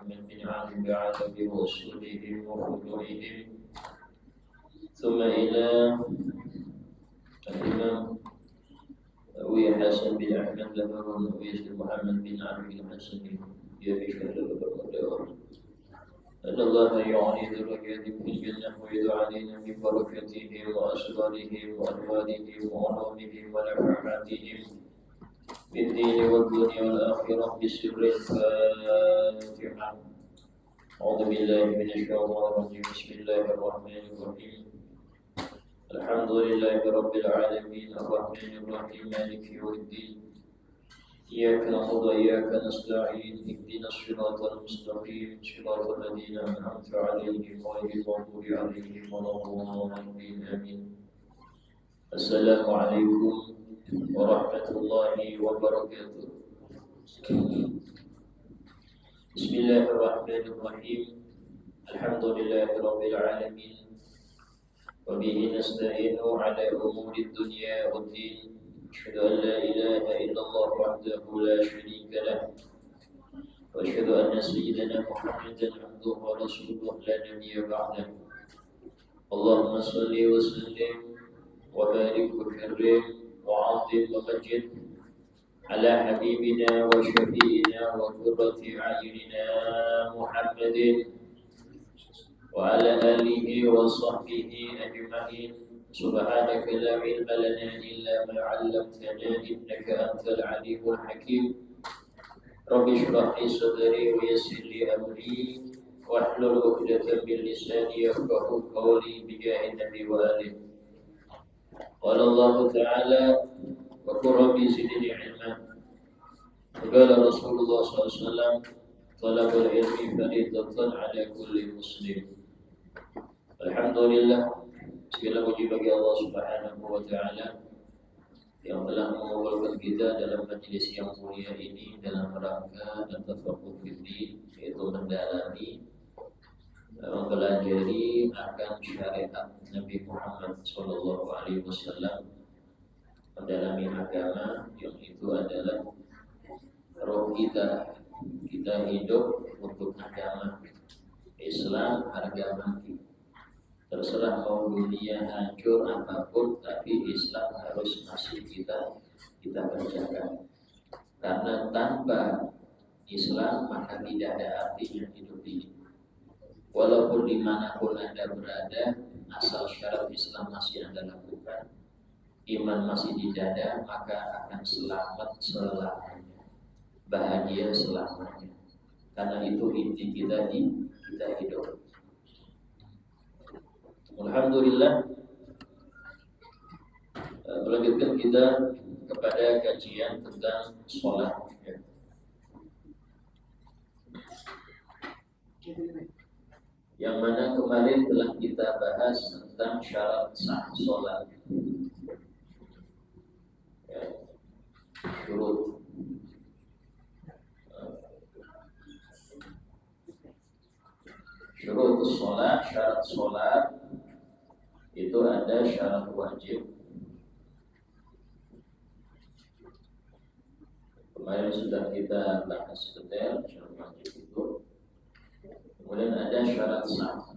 محمد بن علي بعدد رسلهم وفضلهم ثم إلى الإمام أبي حسن بن أحمد لبرون أبي محمد بن علي بن حسن يبي شهر أن الله يعني درجاتهم في الجنة ويدعو علينا من بركتهم وأسرارهم وأنوارهم وعلومهم ونفحاتهم في الدين والدنيا والآخرة بسر الفاتحة. أعوذ بالله من الشيطان الرجيم. بسم الله الرحمن الرحيم. الحمد لله رب العالمين الرحمن الرحيم مالك يوم الدين. إياك نعبد وإياك نستعين اهدنا الصراط المستقيم صراط الذين أنعمت عليهم غير المغضوب عليهم ولا الضالين آمين. السلام عليكم ورحمة الله وبركاته. بسم الله الرحمن الرحيم. الحمد لله رب العالمين وبه نستعين على أمور الدنيا والدين. أشهد أن لا إله إلا الله وحده لا شريك له وأشهد أن سيدنا محمدا عبده ورسوله لا نبي بعده. اللهم صل وسلم وبارك وكرم وعظم ومجد على حبيبنا وشفيعنا وقرة أعيننا محمد وعلى آله وصحبه أجمعين. سبحانك لا علم لنا إلا ما علمتنا إنك أنت العليم الحكيم. رب اشرح لي صدري ويسر لي أمري واحلل عقدة من لساني يفقهوا قولي بجاه النبي وآله. قال الله تعالى وقل رب زدني علما. وقال رسول الله صلى الله عليه وسلم طلب العلم فريضة على كل مسلم. Alhamdulillah, segala puji bagi Allah Subhanahu wa Ta'ala yang telah mengumpulkan kita dalam majelis yang mulia ini dalam rangka dan tafaqquh fiddin, yaitu mendalami, mempelajari akan syariat Nabi Muhammad sallallahu alaihi wasallam, mendalami agama yang itu adalah roh kita. Kita hidup untuk agama Islam, harga mati. Terserah mau dunia hancur apapun, tapi Islam harus masih kita kerjakan. Karena tanpa Islam maka tidak ada artinya hidup ini. Walaupun dimanapun Anda berada, asal syarat Islam masih Anda lakukan, iman masih di dada, maka akan selamat selamanya, bahagia selamanya. Karena itu inti kita hidup. Alhamdulillah, melanjutkan kita kepada kajian tentang sholat. Yang mana kemarin telah kita bahas tentang syarat sah sholat. Syurut. Syurut sholat, syarat sholat itu ada syarat wajib. Kemarin sudah kita bahas detail syarat wajib itu. Kemudian ada syarat sah.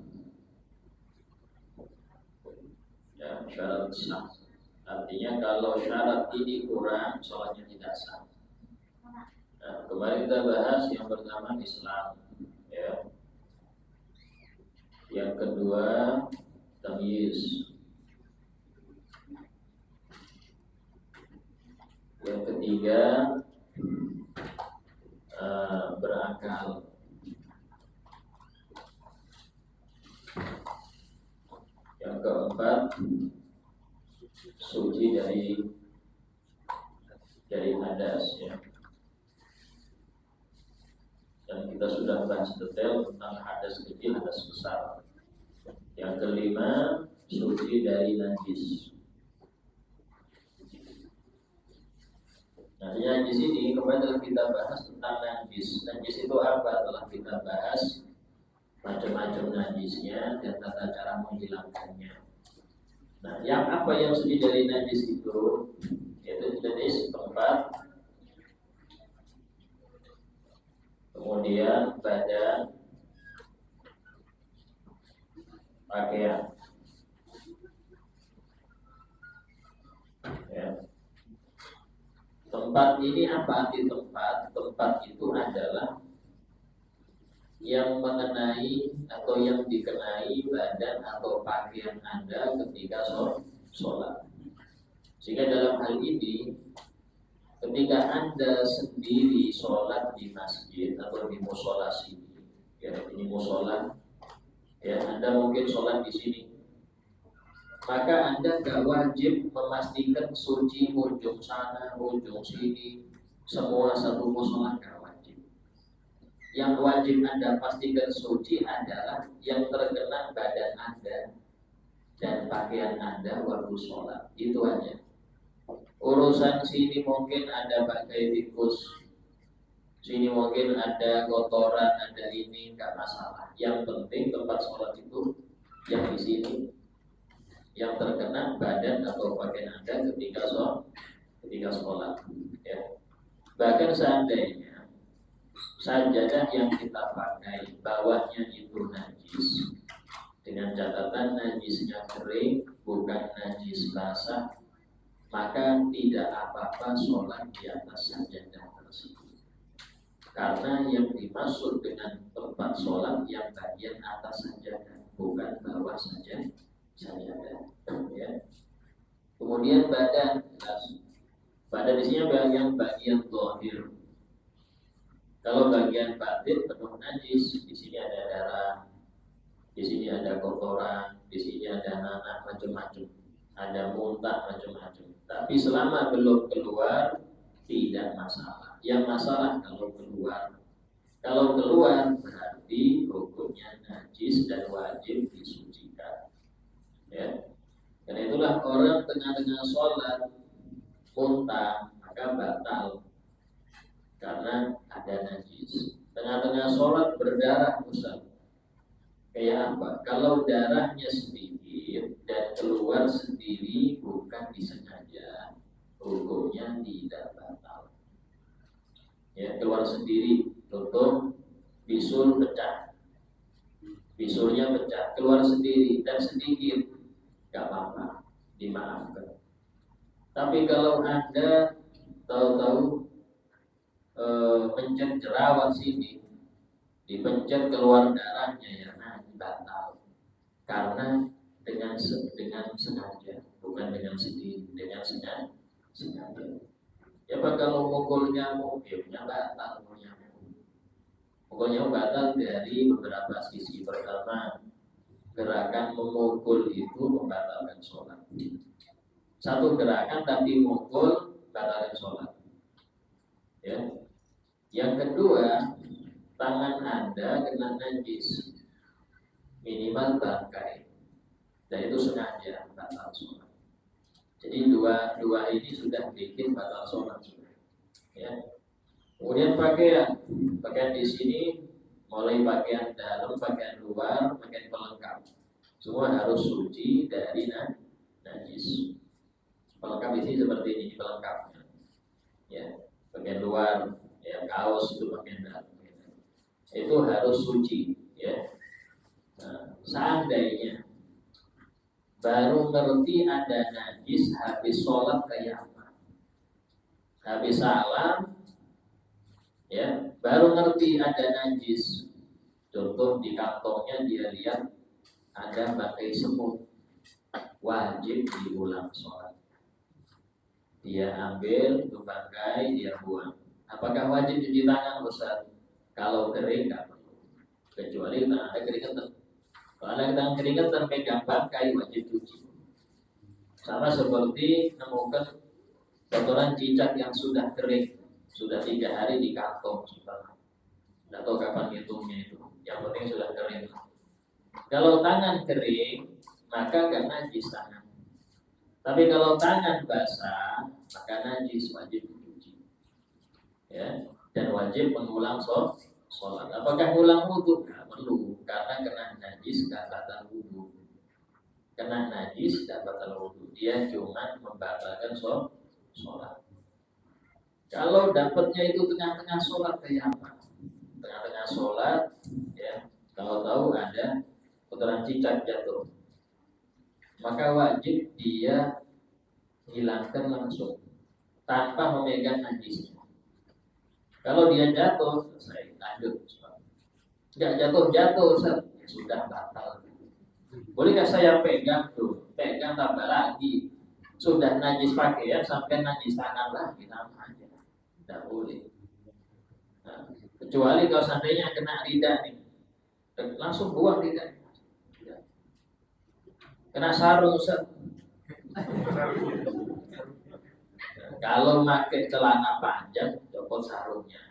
Ya, syarat sah. Artinya kalau syarat ini kurang, sholatnya tidak sah. Nah, kemarin kita bahas yang pertama Islam, ya. Yang kedua tamyiz. Yang ketiga berakal. Yang keempat suci dari hadas, ya. Dan kita sudah bahas detail tentang hadas kecil, hadas besar. Yang kelima suci dari najis. Nah, najis ini kemarin telah kita bahas tentang najis. Najis itu apa? Telah kita bahas macam-macam najisnya dan tata cara menghilangkannya. Nah, apa yang suci dari najis itu? Yaitu jenis tempat kemudian badan, pakaian. Ya. Tempat ini apa arti tempat? Tempat itu adalah yang mengenai atau yang dikenai badan atau pakaian Anda ketika sholat. Sehingga dalam hal ini, ketika Anda sendiri sholat di masjid atau di musola sini, ya ini musola, ya Anda mungkin sholat di sini, maka Anda gak wajib memastikan suci ujung sana, ujung sini, semua satu musola gak wajib. Yang wajib Anda pastikan suci adalah yang terkena badan Anda dan pakaian Anda waktu sholat. Itu aja. Urusan sini mungkin ada pakai tikus, sini mungkin ada kotoran, ada ini, gak masalah. Yang penting tempat sholat itu yang di sini, yang terkena badan atau pakaian Anda ketika sholat. Ya. Bahkan seandainya sajadah yang kita pakai bawahnya itu najis, dengan catatan najisnya kering, bukan najis basah, maka tidak apa-apa sholat di atas sajadah tersebut. Karena yang dimaksud dengan tempat sholat yang bagian atas sajadah, bukan bawah sajadah. Ya. Kemudian badan di sini bagian zahir. Kalau bagian batin penuh najis, di sini ada darah, di sini ada kotoran, di sini ada nanah macam-macam, ada muntah macam-macam. Tapi selama belum keluar tidak masalah. Yang masalah kalau keluar. Kalau keluar berarti hukumnya najis dan wajib disucikan. Ya. Karena itulah orang tengah-tengah sholat muntah maka batal. Karena ada najis. Tengah-tengah sholat berdarah Ustaz. Kayak apa? Kalau darahnya sedikit dan keluar sendiri bukan disengaja, hukumnya tidak batal. Ya, keluar sendiri, contoh bisul pecah, bisulnya pecah, keluar sendiri dan sedikit, gak apa-apa, dimaafkan. Tapi kalau Anda tahu-tahu pencet jerawat sini, dipencet keluar darahnya, ya nah batal. Karena dengan sengaja, bukan dengan sendiri, dengan sengaja. Ya Pak, kalau mukul nyamuk, ya batal mukul nyamuk. Mukul nyamuk batal dari beberapa sisi. Pertama, gerakan memukul itu membatalkan sholat. Satu gerakan tapi mukul batalkan sholat. Ya. Yang kedua, tangan Anda kena najis, minimal bangkai, dan itu sengaja batal sholat. Jadi dua ini sudah bikin batal sholat. Ya. Kemudian pakaian di sini mulai pakaian dalam, pakaian luar, pakaian pelengkap, semua harus suci dari najis. Pelengkap di sini seperti ini pelengkap. Ya. Bagian luar, ya kaos itu bagian dalam, itu harus suci, ya. Nah, seandainya baru ngerti ada najis habis sholat kayak apa, habis salam, ya baru ngerti ada najis. Contoh di kantongnya dia lihat ada bangkai semut, wajib diulang sholat. Dia ambil itu bangkai, dia buang. Apakah wajib cuci tangan Ustaz? Kalau kering nggak perlu, kecuali tangan ada keringetan. Kalau ada tangan keringetan pegang bangkai wajib cuci. Sama seperti menemukan kotoran cicak yang sudah kering, sudah 3 hari di kantong, sudah nggak tahu kapan hitungnya itu. Yang penting sudah kering. Kalau tangan kering, maka gak najis tangan. Tapi kalau tangan basah, maka najis, wajib dicuci. Ya, dan wajib mengulang sholat. Apakah ulang wudhu? Nggak perlu, karena kena najis nggak batal wudhu. Kena najis nggak batal wudhu. Dia cuma membatalkan sholat. Kalau dapatnya itu tengah-tengah sholat kayak apa? Tengah-tengah sholat, ya, kalau tahu ada kotoran cicak jatuh, maka wajib dia hilangkan langsung tanpa memegang najisnya. Kalau dia jatuh, selesai, lanjut. Nggak jatuh, sudah batal. Bolehkah saya pegang tuh? Pegang tambah lagi. Sudah najis pakaian sampai najis tangan lagi, sama aja. Tidak boleh. Nah, kecuali kalau seandainya kena lidah nih, langsung buang lidah. Kena sarung, Ustaz. Kalau pakai celana panjang, copot sarungnya.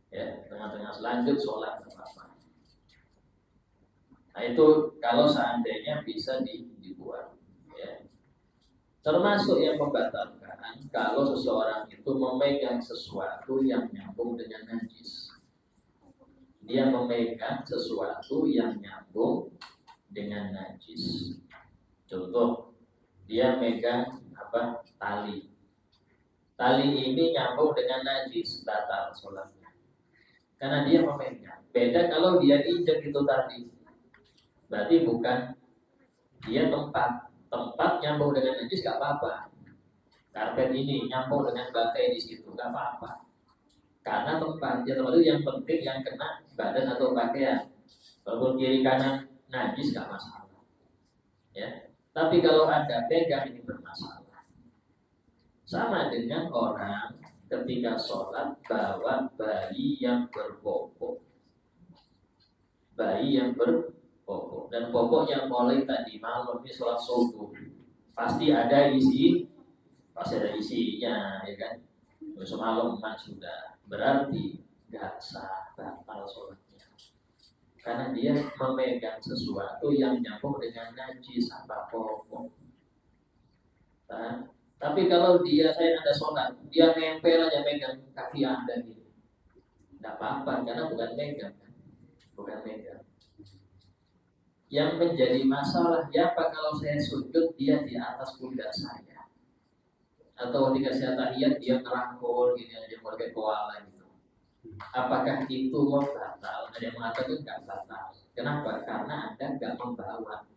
Ya, tengah-tengah lanjut sholat apa-apa. Nah itu kalau seandainya bisa dibuat. Ya. Termasuk yang membatalkan kalau seseorang itu memegang sesuatu yang nyambung dengan najis. Dia memegang sesuatu yang nyambung dengan najis. Contoh, dia megang tali. Tali ini nyambung dengan najis, batal sholatnya. Karena dia memegang. Beda kalau dia injek itu tadi. Berarti bukan dia tempat nyambung dengan najis gak apa-apa. Karpet ini nyambung dengan bangkai di situ gak apa-apa. Karena tempat itu yang penting yang kena badan atau pakaian. Walaupun kiri kanan najis gak masalah. Ya. Tapi kalau ada pegang ini bermasalah. Sama dengan orang ketika sholat bawa bayi yang berbobok. Bayi yang berbobok. Dan bobok yang mulai tadi malam ini sholat subuh. Pasti ada isinya, ya kan? Semalam sudah. Berarti gak sah, batal sholatnya. Karena dia memegang sesuatu yang nyambung dengan najis apa bobok. Nah, tapi kalau saya ada sholat, dia nempel aja megang kaki Anda gitu. Tidak apa-apa, karena bukan megang. Bukan megang. Yang menjadi masalah, ya apa kalau saya sujud, dia di atas pundak saya. Atau ketika saya tahiyat, dia ngerangkul, gini aja, pakai koala gitu. Apakah itu batal? Ada yang mengatakan tidak batal. Kenapa? Karena Anda tidak membawa.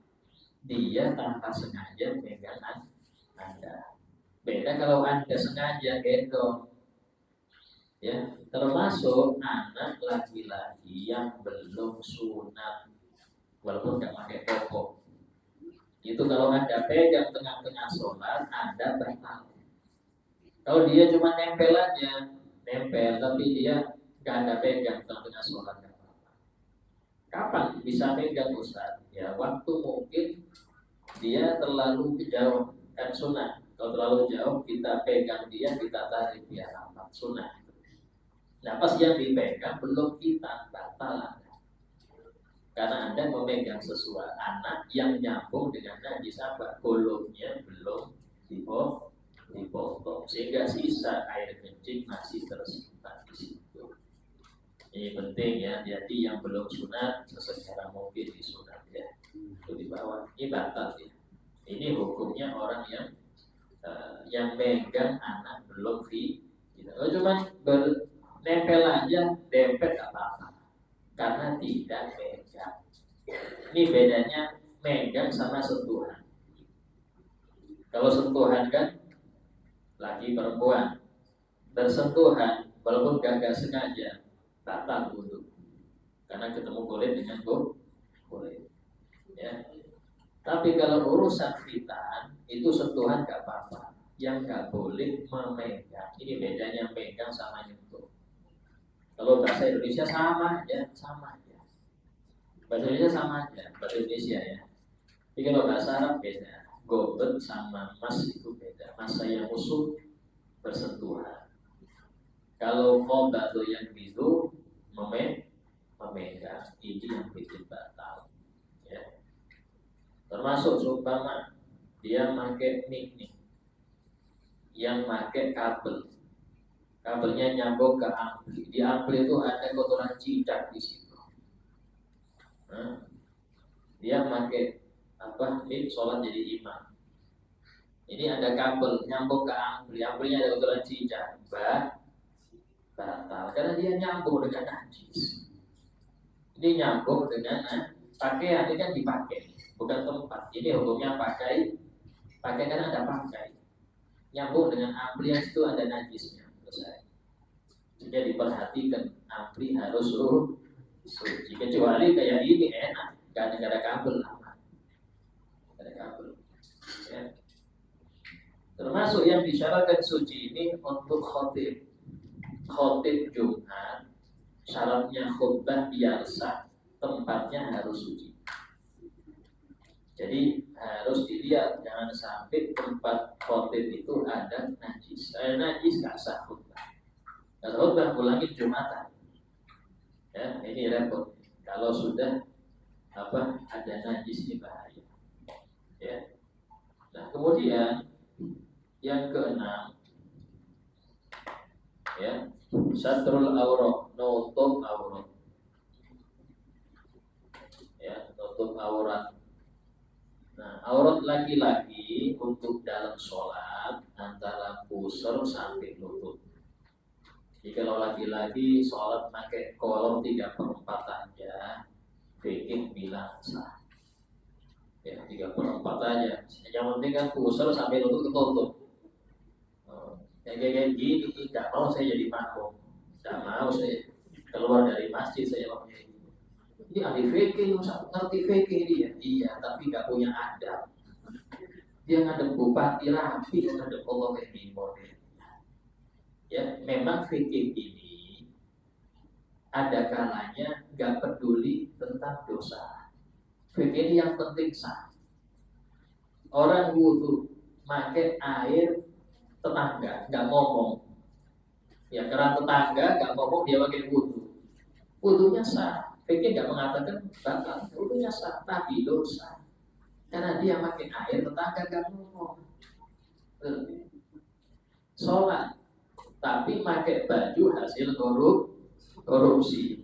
Dia tanpa sengaja megang Anda. Beda kalau Anda sengaja gendong. Ya, termasuk anak laki-laki yang belum sunat walaupun nggak pakai popok. Itu kalau Anda pegang tengah-tengah sholat, Anda batal. Kalau dia cuma nempel aja, tapi dia nggak ada pegang tengah-tengah sholat, nggak apa-apa. Kapan bisa pegang Ustaz? Ya, waktu mungkin dia terlalu jauh kan sunat. Kalau terlalu jauh kita pegang dia, kita tarik dia rapat sunat. Nah pas yang dipegang belum kita batal. Karena Anda memegang sesuatu anak yang nyambung dengan najis apa? Kulumnya belum dipotong sehingga sisa air kencing masih tersimpan di situ. Ini penting ya. Jadi yang belum sunat sesegera mungkin disunat ya. Itu di bawah. Ini batal ya. Ini hukumnya orang yang megang anak belum kalau cuma nempel aja, dempet apa-apa. Karena tidak megang. Ini bedanya megang sama sentuhan. Kalau sentuhan kan laki perempuan bersentuhan, walaupun gak sengaja, batal wudu. Karena ketemu kulit dengan kulit. Ya. Tapi kalau urusan khitan itu sentuhan gak apa-apa. Yang gak boleh memegang. Ini bedanya megang sama nyentuh. Kalau bahasa Indonesia sama aja. Bahasa Indonesia sama aja, bahasa Indonesia ya. Tapi kalau bahasa Arab beda. Gobet sama mas itu beda. Mas saya musuh bersentuhan. Kalau khobat yang itu memegang, ini yang bikin batal. Ya. Termasuk seumpama dia pakai mic nih, yang pakai kabelnya nyambung ke ampli. Di ampli itu ada kotoran cicak di situ. Nah, dia pakai mic sholat jadi imam. Ini ada kabel nyambung ke ampli, amplinya ada kotoran cicak, batal karena dia nyambung dengan najis. Ini nyambung dengan pakaian, ini kan dipakai, bukan tempat. Ini hukumnya pakai kan ada pakai. Nyambung dengan ampli itu ada najisnya. Selesai. Jadi diperhatikan ampli harus suci. Kecuali kayak ini enak, gak ada kabel lah. Gak ada kabel. Ya. Termasuk yang disyaratkan suci ini untuk khotib Jumat. Syaratnya khutbah biar sah, tempatnya harus suci. Jadi harus dilihat, jangan sampai tempat khotib itu ada najis. Najis gak sah khutbah. Kalau khutbah ulangin Jumatan. Ya, ini repot. Kalau sudah ada najis ini bahaya. Ya. Nah, kemudian yang keenam, ya, satrul aurat, nutup aurat. Ya, nutup aurat. Nah, aurat laki-laki untuk dalam sholat antara pusar sampai lutut. Jadi kalau laki-laki sholat pakai kolom 3/4 aja, fikih bilang sah. Ya, 3/4 aja. Yang penting kan pusar sampai lutut ketutup. Kayak gini, tidak mau saya jadi makmum. Tidak mau saya keluar dari masjid saya pakai ini. Ini ahli fikih, ngerti fikih dia. Iya, tapi nggak punya adab. Dia ngadep bupati rapi, ngadep Allah kayak model. Ya, memang fikih ini ada kalanya nggak peduli tentang dosa. Fikih ini yang penting sah. Orang wudhu pakai air tetangga, nggak ngomong. Ya, keran tetangga nggak ngomong, dia pakai wudhu. Wudhunya sah. Fikih nggak mengatakan batal, wudhunya sah, tapi dosa. Karena dia pakai air tetangga nggak ngomong. Sholat, tapi pakai baju hasil korupsi.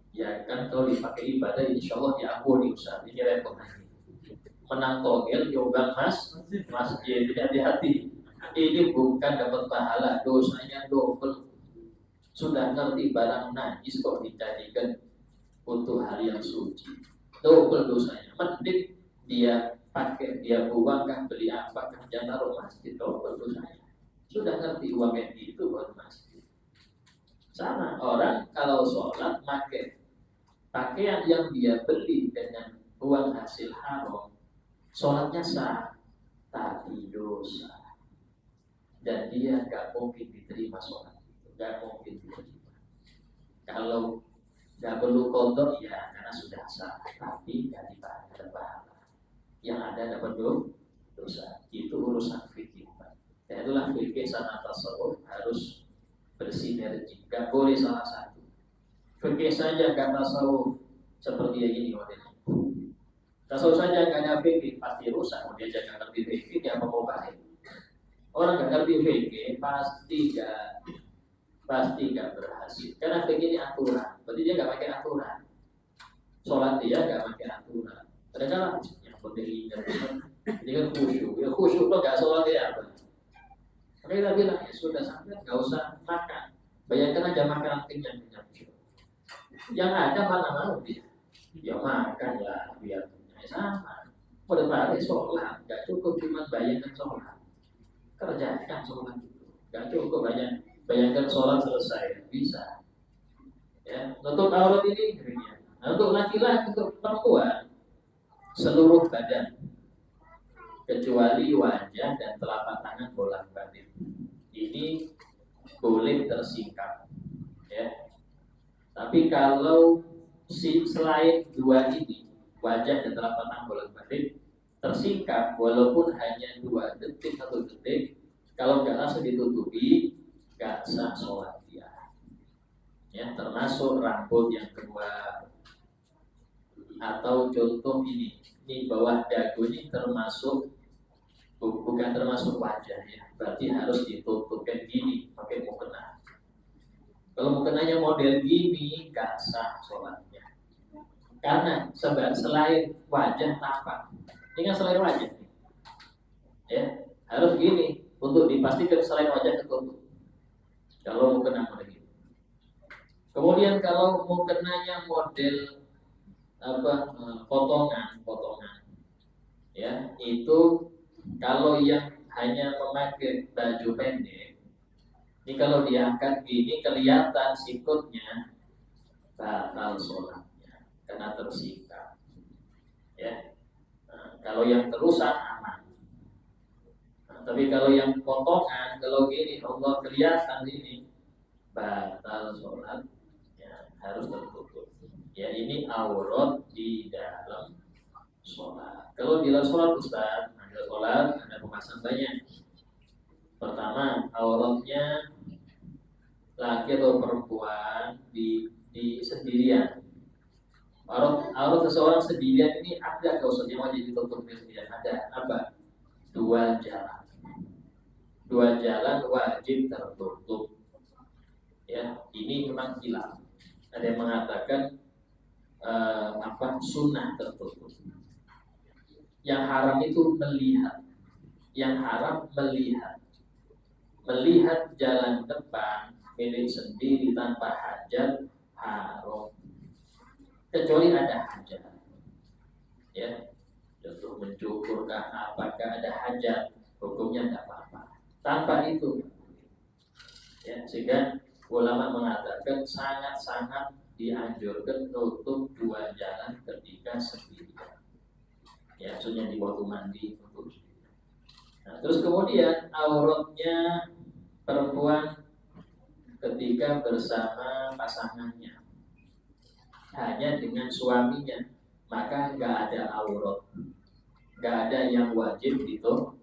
Ya kan kalau dipakai ibadah, insya Allah diampuni Ustaz. Ini repot. Menang togel, nyumbang masjid, jadi hati-hati. Ini bukan dapat pahala, dosanya double. Sudah ngerti barang najis kok dijadikan untuk hal yang suci, double dosanya. Mending dia pakai, dia buang kan, beli apa kan, jangan taruh masjid, double dosanya. Sudah ngerti uangnya itu buat masjid. Sama orang kalau sholat pakai pakaian yang dia beli dengan uang hasil haram, sholatnya sah, tapi dosa. Dan dia gak mungkin diterima sholat itu, gak mungkin diterima. Kalau gak perlu kodok, ya karena sudah sah, tapi gak dipakai pahala. Yang ada dapat dosa. Itu urusan fikih. Dan itulah fikih sama tasawuf harus bersinergi. Gak boleh salah satu. Fikih saja gak tasawuf seperti yang ini modelnya. Tasawuf saja gak ada fikih pasti rusak. Mau dia jangan ngerti fikih, dia mau baik. Orang gak ngerti fikih pasti gak berhasil. Karena fikih ini aturan. Berarti dia gak pakai aturan. Sholat dia gak pakai aturan. Padahal yang penting ingat ini kan khusyuk. Ya khusyuk lo gak sholat ya apa? Mereka bilang ya sudah sampai gak usah makan. Bayangkan aja makanan kenyang. Yang ada mana mau dia? Ya makan lah biar sama. Pada balik sholat gak cukup cuma bayangkan sholat. Kerjakan sholat itu, gak cukup bayangkan sholat selesai, bisa. Ya, untuk aurat ini demikian. Nah, untuk laki-laki, untuk perempuan, seluruh badan kecuali wajah dan telapak tangan bolak-balik ini boleh tersingkap. Ya. Tapi kalau selain dua ini, wajah dan telapak tangan bolak-balik tersingkap, walaupun hanya 2 detik atau detik, kalau nggak langsung ditutupi, nggak sah sholat dia. Ya, termasuk rambut yang keluar, atau contoh ini bawah dagu ini termasuk, bukan termasuk wajah ya, berarti harus ditutupkan gini pakai mukena. Kalau mukenanya model gini, nggak sah sholatnya. Karena selain wajah tampak. Ini kan selain wajah, ya harus gini untuk dipastikan selain wajah ketutup. Kalau mau kena model gitu, Kemudian kalau mau kenanya model potongan, ya itu kalau yang hanya memakai baju pendek, ini kalau diangkat gini kelihatan sikutnya, batal sholatnya karena tersikat. Ya, kalau yang terusan aman. Tapi kalau yang potongan, kalau gini Allah kelihatan ini, batal sholat, ya, harus tertutup. Ya ini aurat di dalam sholat. Kalau di dalam sholat Ustaz, ada sholat, ada pembahasan banyak. Pertama, auratnya laki atau perempuan di sendirian. Aurat seseorang sendirian ini ada klausulnya wajib ditutup sendirian. Ada apa? Dua jalan. Dua jalan wajib tertutup. Ya, ini memang hilang. Ada yang mengatakan sunnah tertutup. Yang haram itu melihat. Yang haram melihat jalan depan milik sendiri tanpa hajat haram. Kecuali ada hajat. Ya, untuk mencukurkah apakah ada hajat, hukumnya tidak apa-apa. Tanpa itu, ya, sehingga ulama mengatakan sangat-sangat dianjurkan nutup dua jalan ketika sendirian. Ya, maksudnya di waktu mandi untuk. Nah, terus kemudian auratnya perempuan ketika bersama pasangannya hanya dengan suaminya, maka nggak ada aurat, nggak ada yang wajib ditutup.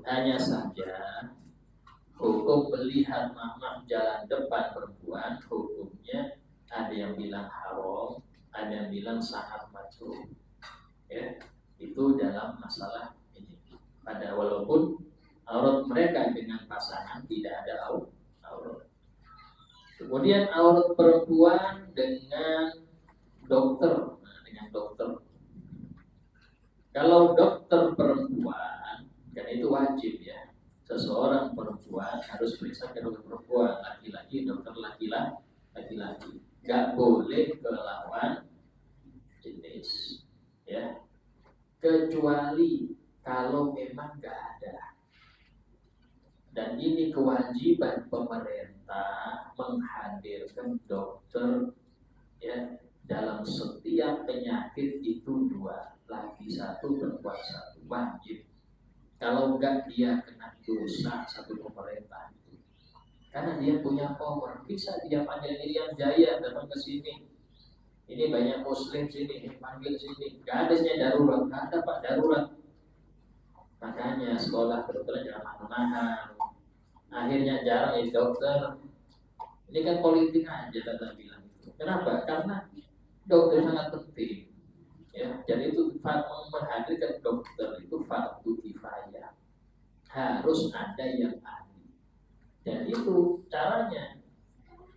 Hanya saja hukum melihat mahmah jalan depan perempuan, hukumnya ada yang bilang haram, ada yang bilang sangat makruh. Ya, itu dalam masalah ini. Pada walaupun aurat mereka dengan pasangan tidak ada aurat. Kemudian aurat perempuan dengan dokter, dengan dokter. Kalau dokter perempuan, kan itu wajib ya. Seseorang perempuan harus periksa ke dokter perempuan, laki-laki dokter laki-laki. Gak boleh ke lawan jenis, ya. Kecuali kalau memang gak ada. Dan ini kewajiban pemerintah menghadirkan dokter, ya, dalam setiap penyakit itu dua, laki satu, perempuan satu, wajib. Kalau enggak dia kena dosa satu pemerintah itu. Karena dia punya power, bisa dia panggil Irian Jaya datang ke sini. Ini banyak muslim sini, panggil sini. Gak ada sih darurat, gak ada Pak darurat. Makanya sekolah kedokteran jangan mahal-mahal. Akhirnya jarang jadi dokter. Ini kan politik aja tata bilang. Kenapa? Karena dokter sangat penting. Ya, jadi itu menghadirkan dokter itu fardu kifayah. Harus ada yang ahli. Dan itu caranya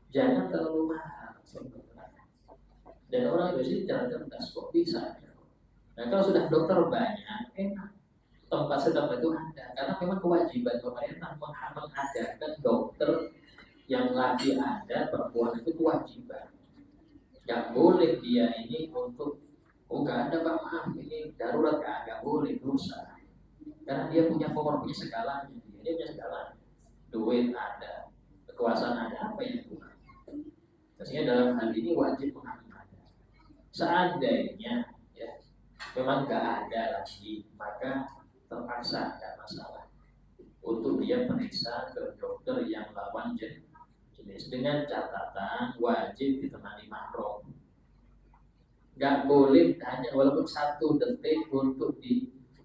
jangan terlalu mahal. Dan orang Indonesia jangan cerdas kok bisa. Nah kalau sudah dokter banyak, enak. Tempat setempat itu ada. Karena memang kewajiban pemerintah mengadakan dokter yang lagi ada, perempuan itu kewajiban. Gak boleh dia ini untuk gak ada Pak, maaf ini darurat, gak boleh, dosa. Karena dia punya power, punya segalanya. Dia punya segalanya. Duit ada, kekuasaan ada, apa yang kurang. Sehingga dalam hal ini wajib mengambil. Seandainya ya, memang gak ada lagi, maka terpaksa ada masalah untuk dia periksa ke dokter yang lawan jenis dengan catatan wajib ditemani mahram. Gak boleh hanya walaupun 1 detik untuk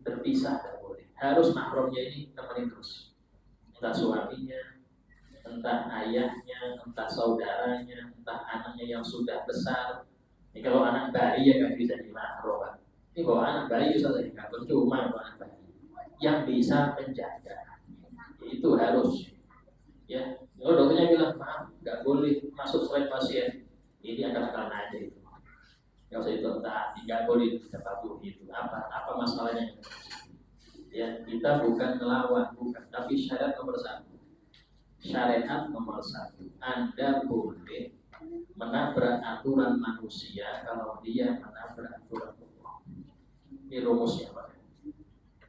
berpisah, gak boleh. Harus mahramnya ini temani terus. Entah suaminya, entah ayahnya, entah saudaranya, entah anaknya yang sudah besar. Ini kalau anak bayi ya gak bisa dimahram. Ini kalau anak bayi saja gak percuma kalau anak bayi. Yang bisa menjaga itu harus. Ya, kalau dokternya bilang maaf, gak boleh masuk slide pasien. Ini akan aja itu. Gak usah itu entah, gak boleh patuh itu. Apa masalahnya? Ya, kita bukan melawan, bukan. Tapi syarat nomor 1. Syariat nomor 1. Anda boleh menabrak aturan manusia kalau dia menabrak aturan Allah. Ini rumusnya Pak.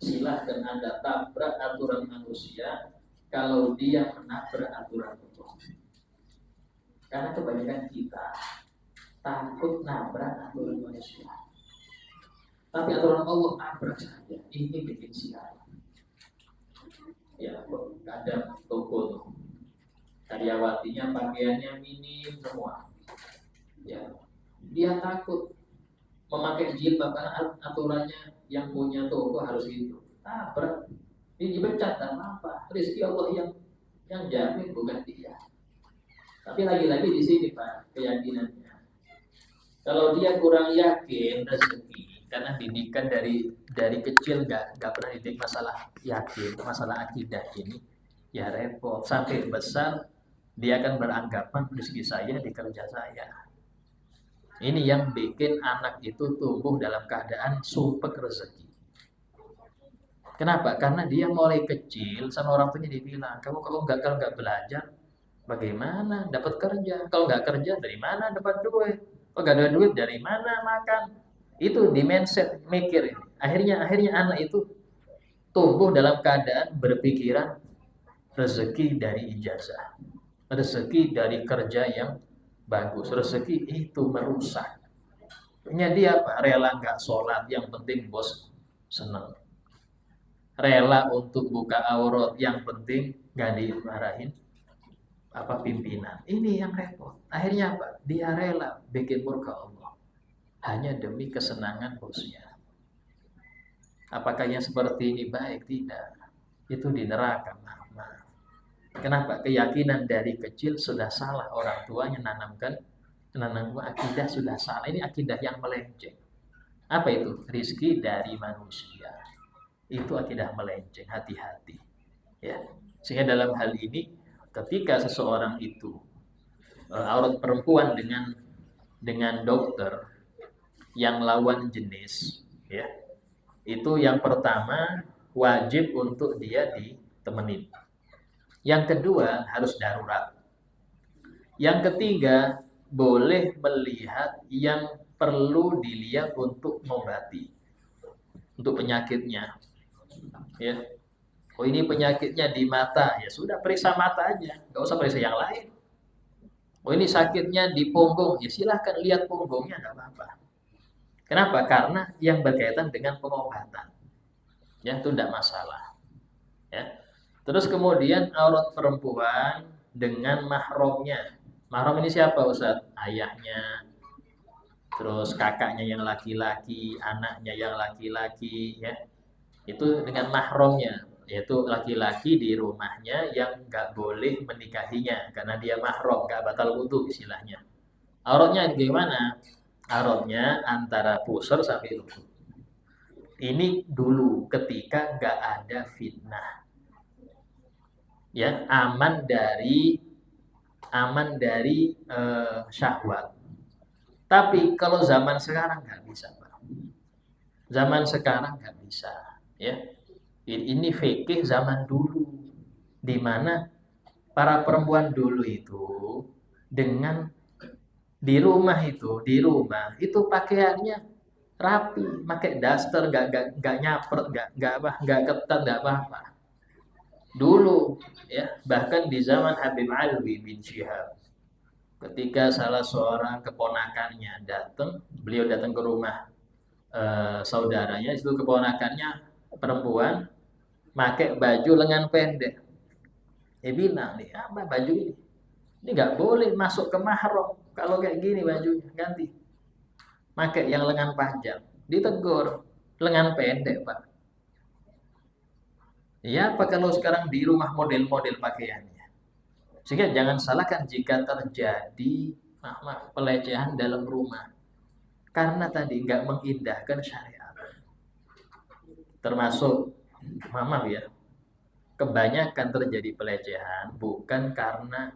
Silahkan Anda tabrak aturan manusia kalau dia menabrak aturan Allah. Karena kebanyakan kita takut nabrak aturan manusia. Tapi aturan Allah nabrak saja. Ini bikin sial. Ya, kadang toko tuh karyawatinya pakaiannya minim semua. Ya, dia takut memakai jilbab karena aturannya yang punya toko harus gitu. Tabrak, ini dipecat dan apa? Rezeki Allah yang jamin bukan dia. Tapi lagi-lagi di sini Pak keyakinannya. Kalau dia kurang yakin rezeki, karena didikan dari kecil nggak pernah didik masalah yakin, masalah akidah ini, ya repot. Sampai besar dia akan beranggapan rezeki saya di kerja saya. Ini yang bikin anak itu tumbuh dalam keadaan sumpek rezeki. Kenapa? Karena dia mulai kecil sama orang tuanya dibilang, kamu kalau nggak belajar, bagaimana dapat kerja? Kalau nggak kerja dari mana dapat duit? Kalau nggak ada duit dari mana makan? Itu di mindset mikir ini. Akhirnya anak itu tumbuh dalam keadaan berpikiran rezeki dari ijazah, rezeki dari kerja yang bagus, rezeki itu merusak. Nya dia apa? Rela nggak sholat, yang penting bos senang. Rela untuk buka aurat, yang penting nggak dimarahin pimpinan. Ini yang repot. Akhirnya apa? Dia rela bikin murka Allah hanya demi kesenangan bosnya. Apakah yang seperti ini baik? Tidak. Itu di neraka. Kenapa? Keyakinan dari kecil sudah salah. Orang tuanya menanamkan akidah sudah salah. Ini akidah yang melenceng. Apa itu? Rizki dari manusia. Itu akidah melenceng. Hati-hati. Ya. Sehingga dalam hal ini, ketika seseorang itu aurat perempuan dengan dokter yang lawan jenis, ya, itu yang pertama wajib untuk dia ditemenin. Yang kedua harus darurat. Yang ketiga boleh melihat yang perlu dilihat untuk mengobati, untuk penyakitnya. Ya, oh ini penyakitnya di mata, ya sudah periksa mata aja, nggak usah periksa yang lain. Oh ini sakitnya di punggung, ya silahkan lihat punggungnya, nggak apa-apa. Kenapa? Karena yang berkaitan dengan pengobatan, ya itu tidak masalah. Ya. Terus kemudian aurat perempuan dengan mahramnya. Mahram ini siapa Ustaz? Ayahnya, terus kakaknya yang laki-laki, anaknya yang laki-laki, ya. Itu dengan mahramnya, yaitu laki-laki di rumahnya yang nggak boleh menikahinya karena dia mahram, nggak batal wudu istilahnya. Auratnya gimana? Auratnya antara pusar sampai lutut. Ini dulu ketika nggak ada fitnah, ya, aman dari syahwat. Tapi kalau zaman sekarang nggak bisa, Pak. Zaman sekarang nggak bisa, ya. Ini fikih zaman dulu, di mana para perempuan dulu itu dengan di rumah itu pakaiannya rapi, pakai daster, nggak nyapret, nggak ketat, nggak apa-apa. Dulu, ya, bahkan di zaman Habib Alwi bin Syihab, ketika salah seorang keponakannya beliau datang ke rumah saudaranya, itu keponakannya perempuan, pakai baju lengan pendek. Dia bilang, nih apa baju ini? Ini nggak boleh masuk ke mahram. Kalau kayak gini bajunya ganti, pakai yang lengan panjang. Ditegur, lengan pendek Pak. Ya, apa kalau sekarang di rumah model-model pakaiannya? Sehingga jangan salahkan jika terjadi pelecehan dalam rumah, karena tadi nggak mengindahkan syariat. Termasuk, maaf ya, kebanyakan terjadi pelecehan bukan karena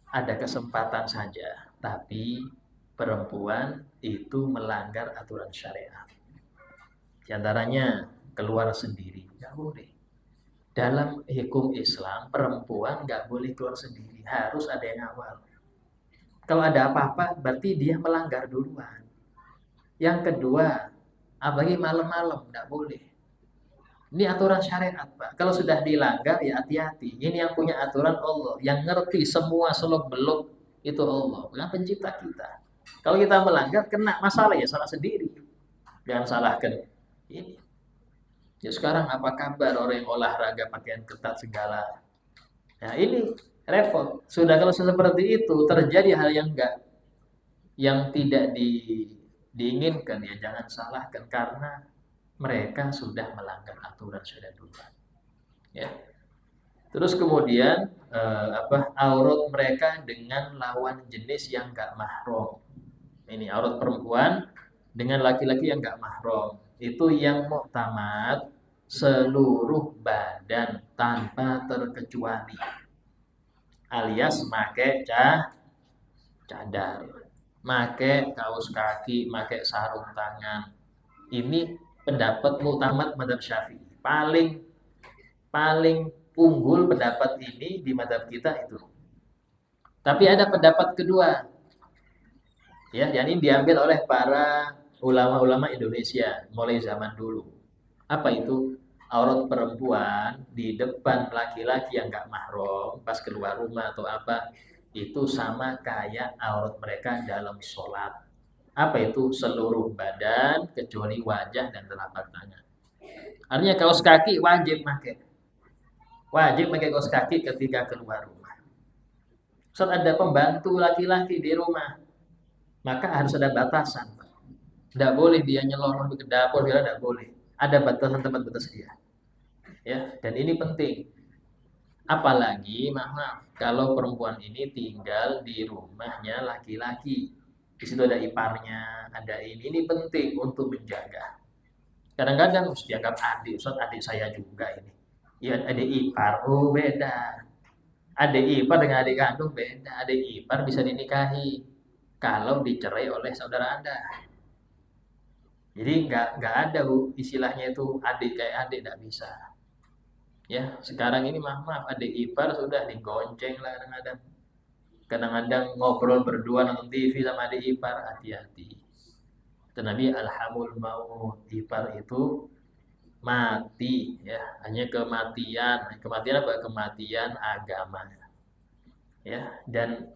ada kesempatan saja, tapi perempuan itu melanggar aturan syariat. Di antaranya keluar sendiri, nggak boleh. Dalam hukum Islam, perempuan nggak boleh keluar sendiri, harus ada yang awal. Kalau ada apa-apa, berarti dia melanggar duluan. Yang kedua, apalagi malam-malam, tidak boleh. Ini aturan syariat, Pak. Kalau sudah dilanggar, ya hati-hati. Ini yang punya aturan Allah. Yang ngerti semua seluk-beluk itu Allah. Bukan pencipta kita. Kalau kita melanggar, kena masalah ya salah sendiri. Jangan salahkan ini. Ya sekarang apa kabar orang yang olahraga pakaian ketat segala. Nah ini repot. Sudah kalau seperti itu terjadi hal yang tidak diinginkan, ya jangan salahkan karena mereka sudah melanggar aturan syariat duluan. Ya. Terus kemudian aurat mereka dengan lawan jenis yang enggak mahram. Ini aurat perempuan dengan laki-laki yang enggak mahram. Itu yang muktamad seluruh badan tanpa terkecuali. Alias make cadar, make kaos kaki, make sarung tangan. Ini pendapat muktamad mazhab Syafi'i. Paling unggul pendapat ini di mazhab kita itu. Tapi ada pendapat kedua. Ya, yang ini diambil oleh para ulama-ulama Indonesia mulai zaman dulu. Apa itu? Aurat perempuan di depan laki-laki yang enggak mahram pas keluar rumah atau apa, itu sama kayak aurat mereka dalam sholat. Apa itu? Seluruh badan kecuali wajah dan telapak tangan. Artinya kaos kaki wajib pakai. Wajib pakai kaos kaki ketika keluar rumah. Saat ada pembantu laki-laki di rumah, maka harus ada batasan. Tidak boleh dia nyelonong ke dapur, tidak boleh. Ada batasan tempat batas dia. Ya, dan ini penting. Apalagi, maaf, kalau perempuan ini tinggal di rumahnya laki-laki. Di situ ada iparnya, ada ini. Ini penting untuk menjaga. Kadang-kadang harus dianggap adik, Ustaz, adik saya juga ini. Ya, adik ipar, oh beda. Adik ipar dengan adik kandung beda. Adik ipar bisa dinikahi kalau dicerai oleh saudara Anda. Jadi nggak ada istilahnya itu adik kayak adik, nggak bisa. Ya, sekarang ini maaf adik ipar sudah digonceng lah kadang-kadang. Kadang-kadang ngobrol berdua nonton TV sama adik ipar, hati-hati. Dan Nabi alhamul maut, ipar itu mati ya, hanya kematian apa? Kematian agama. Ya, dan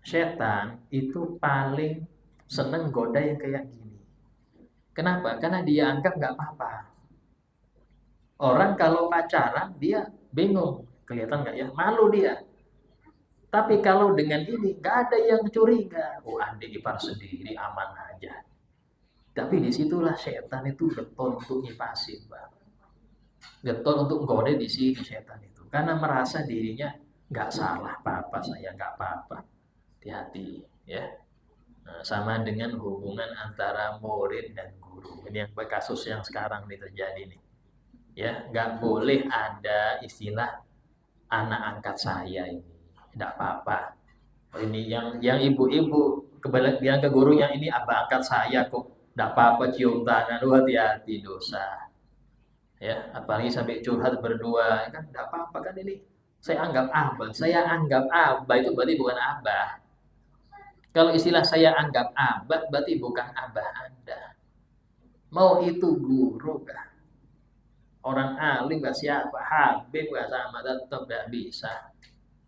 setan itu paling seneng goda yang kayak gini. Kenapa? Karena dia anggap nggak apa-apa. Orang kalau pacaran dia bingung, kelihatan nggak ya, malu dia. Tapi kalau dengan ini nggak ada yang curiga, oh adik ipar sendiri aman aja. Tapi disitulah setan itu getol untuk nyipasin, Bang. Getol untuk goda di sini setan itu, karena merasa dirinya nggak salah apa-apa, saya nggak apa-apa. Hati-hati ya. Nah, sama dengan hubungan antara murid dan guru. Ini yang kasus yang sekarang ini terjadi nih. Ya, nggak boleh ada istilah anak angkat saya ini. Tidak apa-apa. Ini yang ibu-ibu bilang ke gurunya, ini abah angkat saya kok. Tidak apa-apa cium tangan. Hati-hati, dosa. Ya, apalagi sampai curhat berdua, kan tidak apa-apa kan ini. Saya anggap abah itu berarti bukan abah. Kalau istilah saya anggap abah berarti bukan abah Anda. Mau itu guru kah? Orang alim gak siapa, habib gak sama, tetap gak bisa.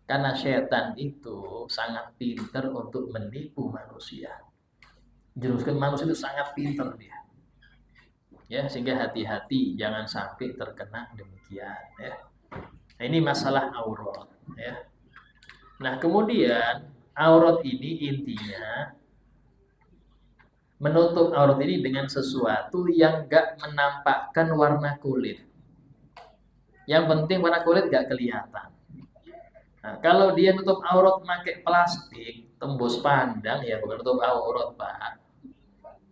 Karena setan itu sangat pintar untuk menipu manusia. Juruskan manusia itu sangat pintar dia. Ya, sehingga hati-hati jangan sampai terkena demikian ya. Nah, ini masalah aurat ya. Nah, kemudian aurat ini intinya menutup aurat ini dengan sesuatu yang gak menampakkan warna kulit. Yang penting warna kulit gak kelihatan. Nah, kalau dia nutup aurat pakai plastik, tembus pandang, ya bukan nutup aurat, Pak.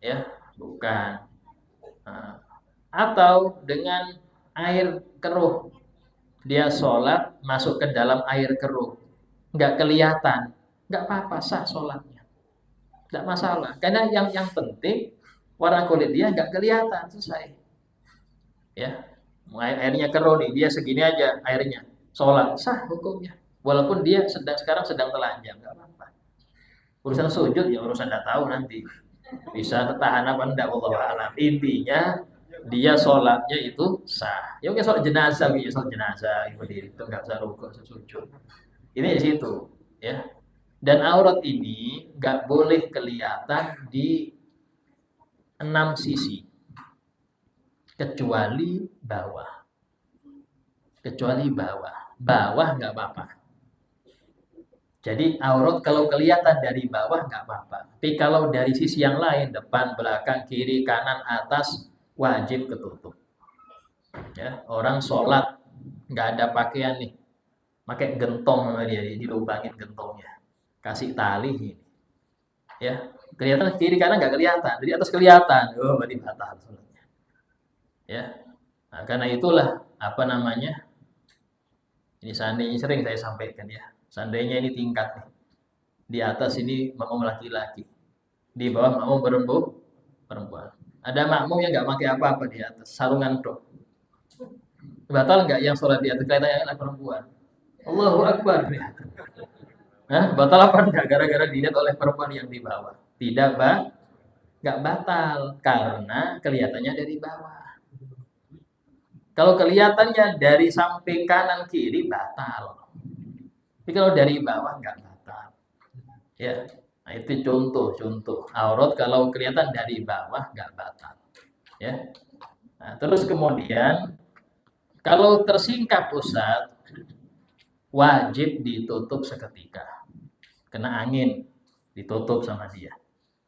Ya, bukan. Nah, atau dengan air keruh. Dia sholat masuk ke dalam air keruh. Nggak kelihatan. Nggak apa-apa, sah sholatnya. Nggak masalah. Karena yang penting warna kulit dia nggak kelihatan, selesai. Ya, airnya keruh nih, dia segini aja airnya. Sholat, sah hukumnya. Walaupun dia sekarang sedang telanjang, nggak apa-apa. Urusan sujud ya urusan tidak tahu nanti. Bisa tahan apa enggak, wallahu a'lam. Intinya dia sholatnya itu sah. Ya mungkin sholat jenazah, gitu, sholat jenazah berdiri itu nggak usah rukuk, usah sujud. Ini di situ, ya. Dan aurat ini nggak boleh kelihatan di 6 sisi, kecuali bawah. Kecuali bawah. Bawah nggak apa-apa. Jadi aurat kalau kelihatan dari bawah nggak apa-apa. Tapi kalau dari sisi yang lain, depan, belakang, kiri, kanan, atas, wajib ketutup. Ya, orang sholat nggak ada pakaian nih, pakai gentong sama dia, dilubangin gentongnya, kasih tali ini, ya kelihatan kiri kanan nggak kelihatan, jadi atas kelihatan, oh berarti batal sholatnya. Ya, nah, karena itulah apa namanya, ini seandainya sering saya sampaikan ya, seandainya ini tingkat nih, di atas ini makmum laki-laki, di bawah makmum perempuan. Ada makmum yang nggak pakai apa-apa di atas, sarungan tok. Batal nggak yang sholat di atas kelihatannya anak perempuan? Allahu Akbar. Nah, batal apa enggak? Gara-gara dilihat oleh perempuan yang di bawah. Tidak, nggak batal karena kelihatannya dari bawah. Kalau kelihatannya dari samping kanan kiri batal. Tapi kalau dari bawah nggak batal. Ya, nah itu contoh aurat kalau kelihatan dari bawah nggak batal. Ya. Nah, terus kemudian kalau tersingkap Ustaz, wajib ditutup seketika. Kena angin, ditutup sama dia.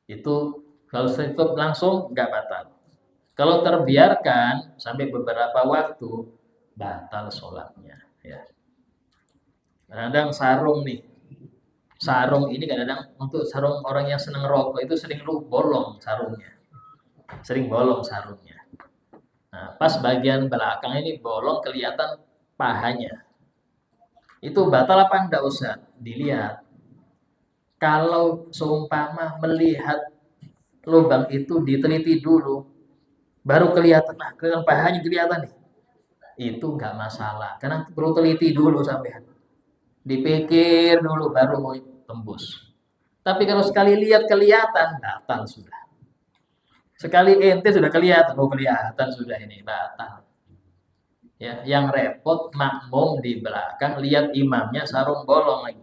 Itu kalau ditutup langsung nggak batal. Kalau terbiarkan sampai beberapa waktu, batal sholatnya. Ya. Kadang sarung nih, sarung ini kadang untuk sarung orang yang senang rokok itu sering bolong sarungnya, sering bolong sarungnya. Nah, pas bagian belakang ini bolong kelihatan pahanya. Itu batal apa enggak usah dilihat. Kalau seumpama melihat lubang itu diteliti dulu, baru kelihatan, nah kelihatan pahanya kelihatan nih, itu nggak masalah, karena perlu teliti dulu sampai dipikir dulu baru mau tembus. Tapi kalau sekali lihat kelihatan, batal sudah. Sekali ente sudah kelihatan, oh kelihatan sudah ini batal. Ya, yang repot makmum di belakang lihat imamnya sarung bolong lagi.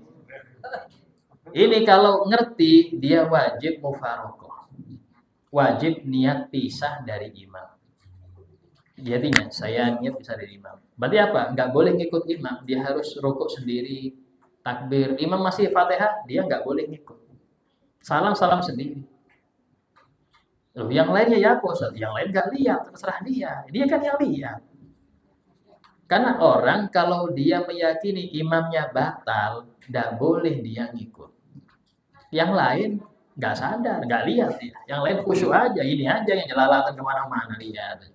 Ini kalau ngerti dia wajib mufarokoh. Wajib niat pisah dari imam. Jadinya saya niat pisah dari imam. Berarti apa? Nggak boleh ngikut imam. Dia harus rukuk sendiri, takbir. Imam masih Fatihah, dia nggak boleh ngikut. Salam sendiri. Loh, yang lainnya ya Ustaz, yang lain nggak lihat, terserah dia. Dia kan yang lihat. Karena orang kalau dia meyakini imamnya batal, nggak boleh dia ngikut. Yang lain nggak sadar, nggak lihat dia. Yang lain khusyuk aja, ini aja yang jelalatan kemana-mana lihat.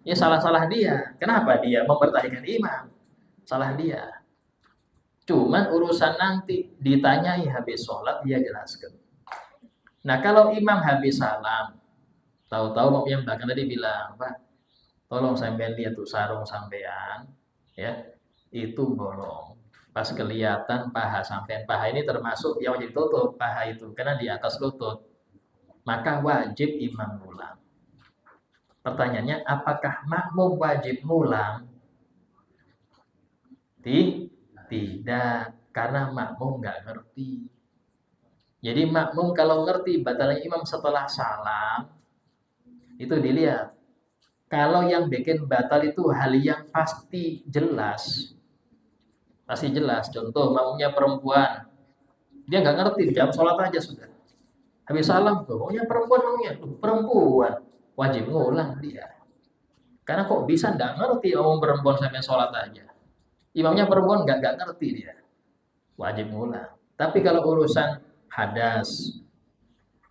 Ya salah-salah dia. Kenapa dia mempertahankan imam? Salah dia. Cuman urusan nanti ditanyai habis sholat dia jelaskan. Nah kalau imam habis salam, tahu-tahu yang belakang tadi bilang, Pak, tolong sampean lihat tuh sarung sampean, ya itu bolong. Pas kelihatan paha sampean, paha ini termasuk yang wajib tutup paha itu karena di atas lutut, maka wajib imam ngulang. Pertanyaannya, apakah makmum wajib ngulang? Tidak, karena makmum nggak ngerti. Jadi makmum kalau ngerti batalnya imam setelah salam, itu dilihat. Kalau yang bikin batal itu hal yang pasti jelas. Pasti jelas. Contoh, makmumnya perempuan. Dia nggak ngerti, jam sholat aja sudah. Habis salam, makmumnya perempuan. Wajib ngulang dia. Karena kok bisa nggak ngerti makmum perempuan sampai sholat aja. Imamnya perempuan nggak ngerti dia. Wajib ngulang. Tapi kalau urusan hadas,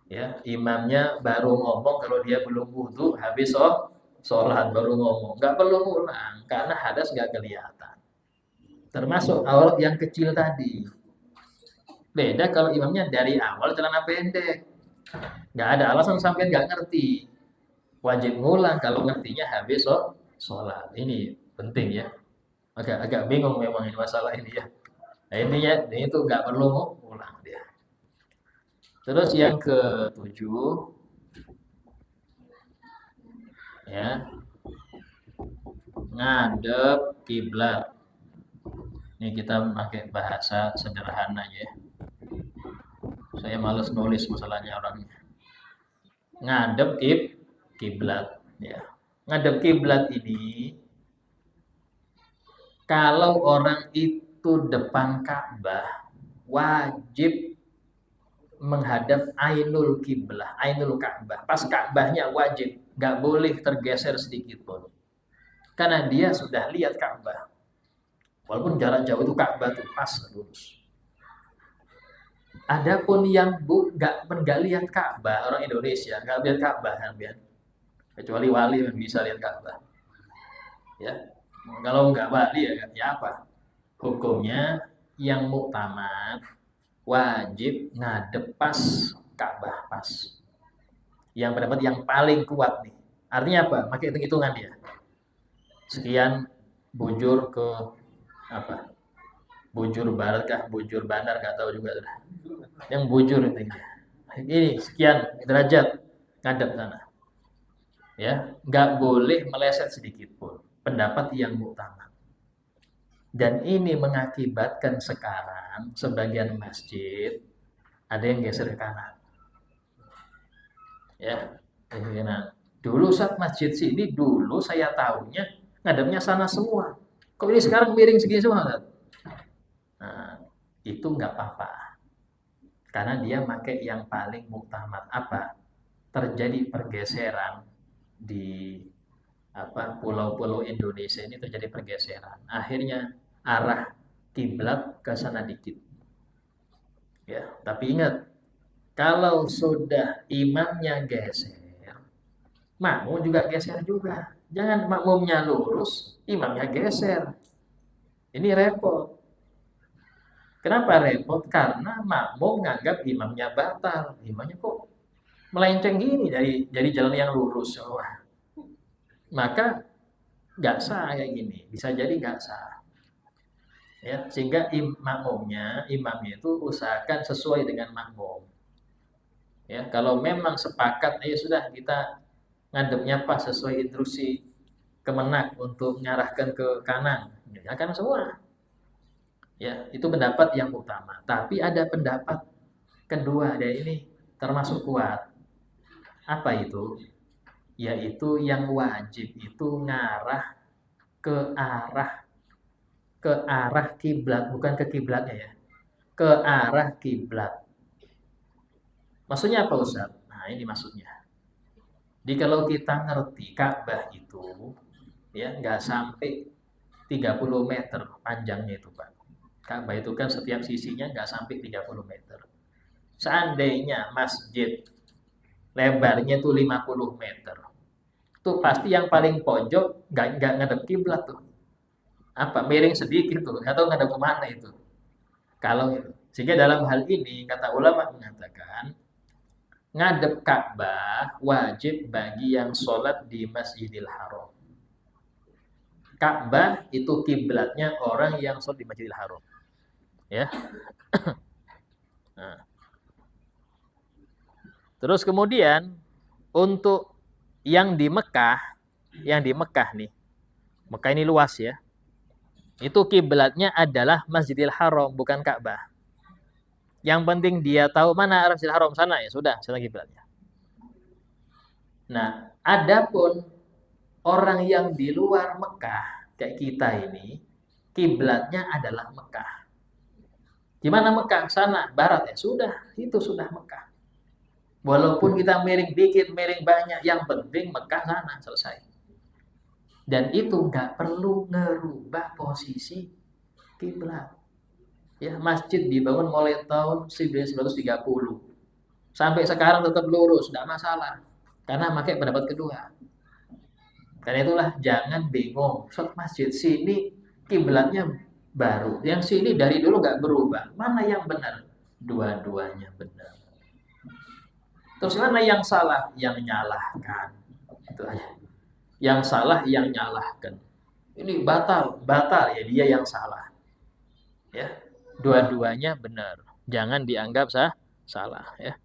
ya imamnya baru ngomong kalau dia belum wudu, habis sholat baru ngomong, nggak perlu ngulang karena hadas nggak kelihatan. Termasuk aurat yang kecil tadi. Beda kalau imamnya dari awal celana pendek, nggak ada alasan sampai nggak ngerti, wajib ngulang kalau ngertinya habis sholat. Ini penting ya. Agak bingung memang ini masalah ini ya. Nah, intinya ini tuh nggak perlu ngulang dia. Terus yang ketujuh, ya, ngadep kiblat. Ini kita pakai bahasa sederhana ya. Saya males nulis masalahnya orangnya. Ngadep kiblat, ya. Ngadep kiblat ini kalau orang itu depan Ka'bah wajib menghadap ainul kiblah, ainul Ka'bah. Pas Ka'bahnya wajib, nggak boleh tergeser sedikit pun. Karena dia sudah lihat Ka'bah. Walaupun jarak jauh itu Ka'bah tuh pas lurus. Adapun yang nggak lihat Ka'bah, orang Indonesia nggak lihat Ka'bah kan, kecuali wali yang bisa lihat Ka'bah. Ya, kalau nggak wali ya apa? Hukumnya yang muktamad wajib ngadep pas Ka'bah pas. Yang pendapat yang paling kuat nih. Artinya apa? Pakai hitung-hitungan dia. Sekian bujur ke apa? Bujur barat kah? Bujur bandar nggak tahu juga. Yang bujur intinya. Ini sekian derajat ngadep sana. Ya, nggak boleh meleset sedikit pun. Pendapat yang utama. Dan ini mengakibatkan sekarang sebagian masjid ada yang geser ke kanan. Ya, nah, dulu saat masjid sini dulu saya tahunya ngadepnya sana semua. Kok ini sekarang miring segini semua? Nah, itu nggak apa-apa. Karena dia pakai yang paling muktamad. Apa? Terjadi pergeseran di pulau-pulau Indonesia ini terjadi pergeseran. Akhirnya arah kiblat ke sana dikit. Ya, tapi ingat kalau sudah imamnya geser, makmum juga geser juga. Jangan makmumnya lurus, imamnya geser. Ini repot. Kenapa repot? Karena makmum nganggap imamnya batal. Imamnya kok melenceng gini dari jalan yang lurus. Wah. Maka nggak sah kayak gini. Bisa jadi nggak sah. Ya, sehingga imamnya itu usahakan sesuai dengan makmum. Ya, kalau memang sepakat, ya sudah kita ngadepnya pas sesuai instruksi Kemenak untuk mengarahkan ke kanan, ya kan semua. Ya, itu pendapat yang utama. Tapi ada pendapat kedua, dan ini termasuk kuat. Apa itu? Yaitu yang wajib itu ngarah ke arah kiblat, bukan ke kiblatnya ya. Ke arah kiblat. Maksudnya apa Ustaz? Nah, ini maksudnya. Jadi kalau kita ngerti Ka'bah itu ya nggak sampai 30 meter panjangnya itu Pak. Ka'bah itu kan setiap sisinya nggak sampai 30 meter. Seandainya masjid lebarnya itu 50 meter, tuh pasti yang paling pojok nggak ngadep kiblat tuh. Apa miring sedikit tuh, nggak tahu ngadep kemana itu. Kalau itu, sehingga dalam hal ini kata ulama mengatakan ngadep Ka'bah wajib bagi yang sholat di Masjidil Haram. Ka'bah itu kiblatnya orang yang sholat di Masjidil Haram. Ya. Nah. Terus kemudian untuk yang di Mekah nih, Mekah ini luas ya. Itu kiblatnya adalah Masjidil Haram, bukan Ka'bah. Yang penting dia tahu mana arah Masjidil Haram sana ya sudah, sana kiblatnya. Nah, adapun orang yang di luar Mekah kayak kita ini, kiblatnya adalah Mekah. Gimana Mekah? Sana, barat ya. Sudah, itu sudah Mekah. Walaupun kita miring dikit, miring banyak, yang penting Mekah sana, selesai. Dan itu nggak perlu ngerubah posisi kiblat. Ya, masjid dibangun mulai tahun 1930. Sampai sekarang tetap lurus, nggak masalah. Karena pakai pendapat kedua. Karena itulah jangan bingung. Sholat masjid sini kiblatnya baru. Yang sini dari dulu nggak berubah. Mana yang benar? Dua-duanya benar. Terus mana yang salah? Yang nyalahkan. Itu aja. Yang salah yang nyalahkan. Ini batal ya dia yang salah. Ya, dua-duanya benar. Jangan dianggap salah ya.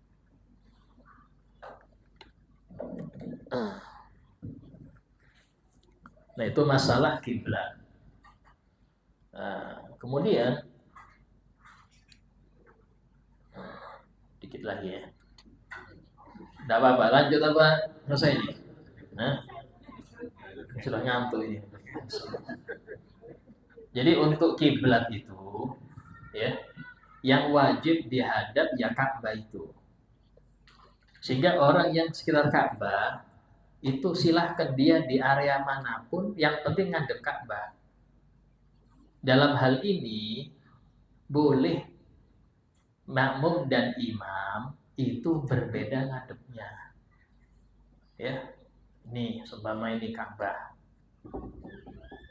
Nah, itu masalah kiblat. Kemudian dikit lagi ya. Tidak apa-apa, lanjut apa selesai ini? Nah, sudah ngantuk ini. Jadi untuk kiblat itu, ya, yang wajib dihadap ya Ka'bah itu. Sehingga orang yang sekitar Ka'bah itu silahkan dia di area manapun, yang penting ngadep Ka'bah. Dalam hal ini boleh makmum dan imam itu berbeda ngadepnya. Ya, ini seumpama ini Ka'bah.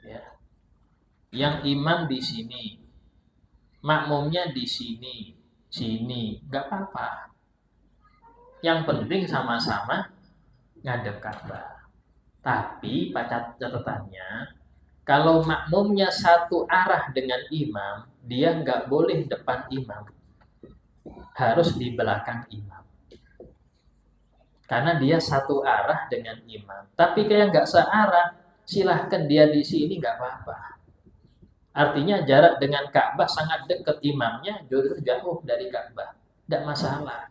Ya. Yang imam di sini, makmumnya di sini, nggak apa-apa. Yang penting sama-sama ngadep Ka'bah. Tapi catatannya, kalau makmumnya satu arah dengan imam, dia nggak boleh depan imam, harus di belakang imam. Karena dia satu arah dengan imam. Tapi kayak nggak searah, silahkan dia di sini nggak apa-apa. Artinya jarak dengan Ka'bah sangat dekat, imamnya jauh dari Ka'bah, tidak masalah.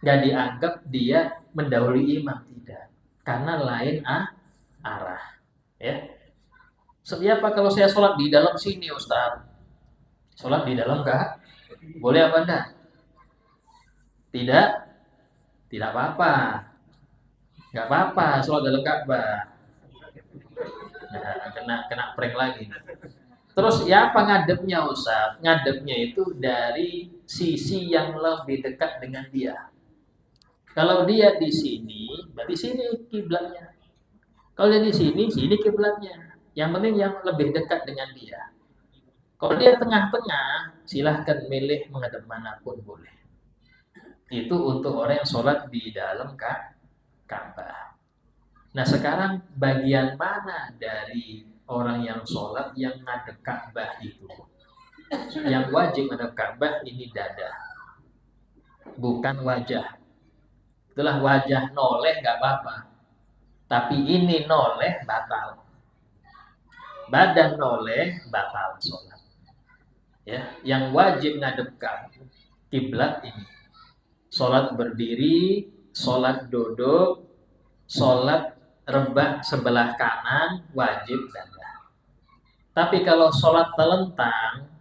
Nggak dianggap dia mendahului imam, tidak. Karena lain arah. Ya. Siapa kalau saya sholat di dalam sini, Ustaz? Sholat di dalam nggak? Boleh apa enggak? Tidak? Tidak apa-apa. Nggak apa-apa, sholat dalam Ka'bah. Nah, kena prank lagi. Terus ya apa ngadepnya Ustaz? Ngadepnya itu dari sisi yang lebih dekat dengan dia. Kalau dia di sini, berarti sini kiblatnya. Kalau dia di sini kiblatnya. Yang penting yang lebih dekat dengan dia. Kalau dia tengah-tengah, silahkan milih menghadap manapun boleh. Itu untuk orang yang sholat di dalam Ka'bah. Nah, sekarang bagian mana dari orang yang sholat yang ngadep Ka'bah itu? Yang wajib ngadep Ka'bah ini dada, bukan wajah. Itulah wajah noleh nggak apa-apa, tapi ini noleh batal. Badan noleh batal sholat. Ya, yang wajib ngadep kiblat ini, sholat berdiri, sholat duduk, sholat rebah sebelah kanan wajib dada. Tapi kalau sholat telentang,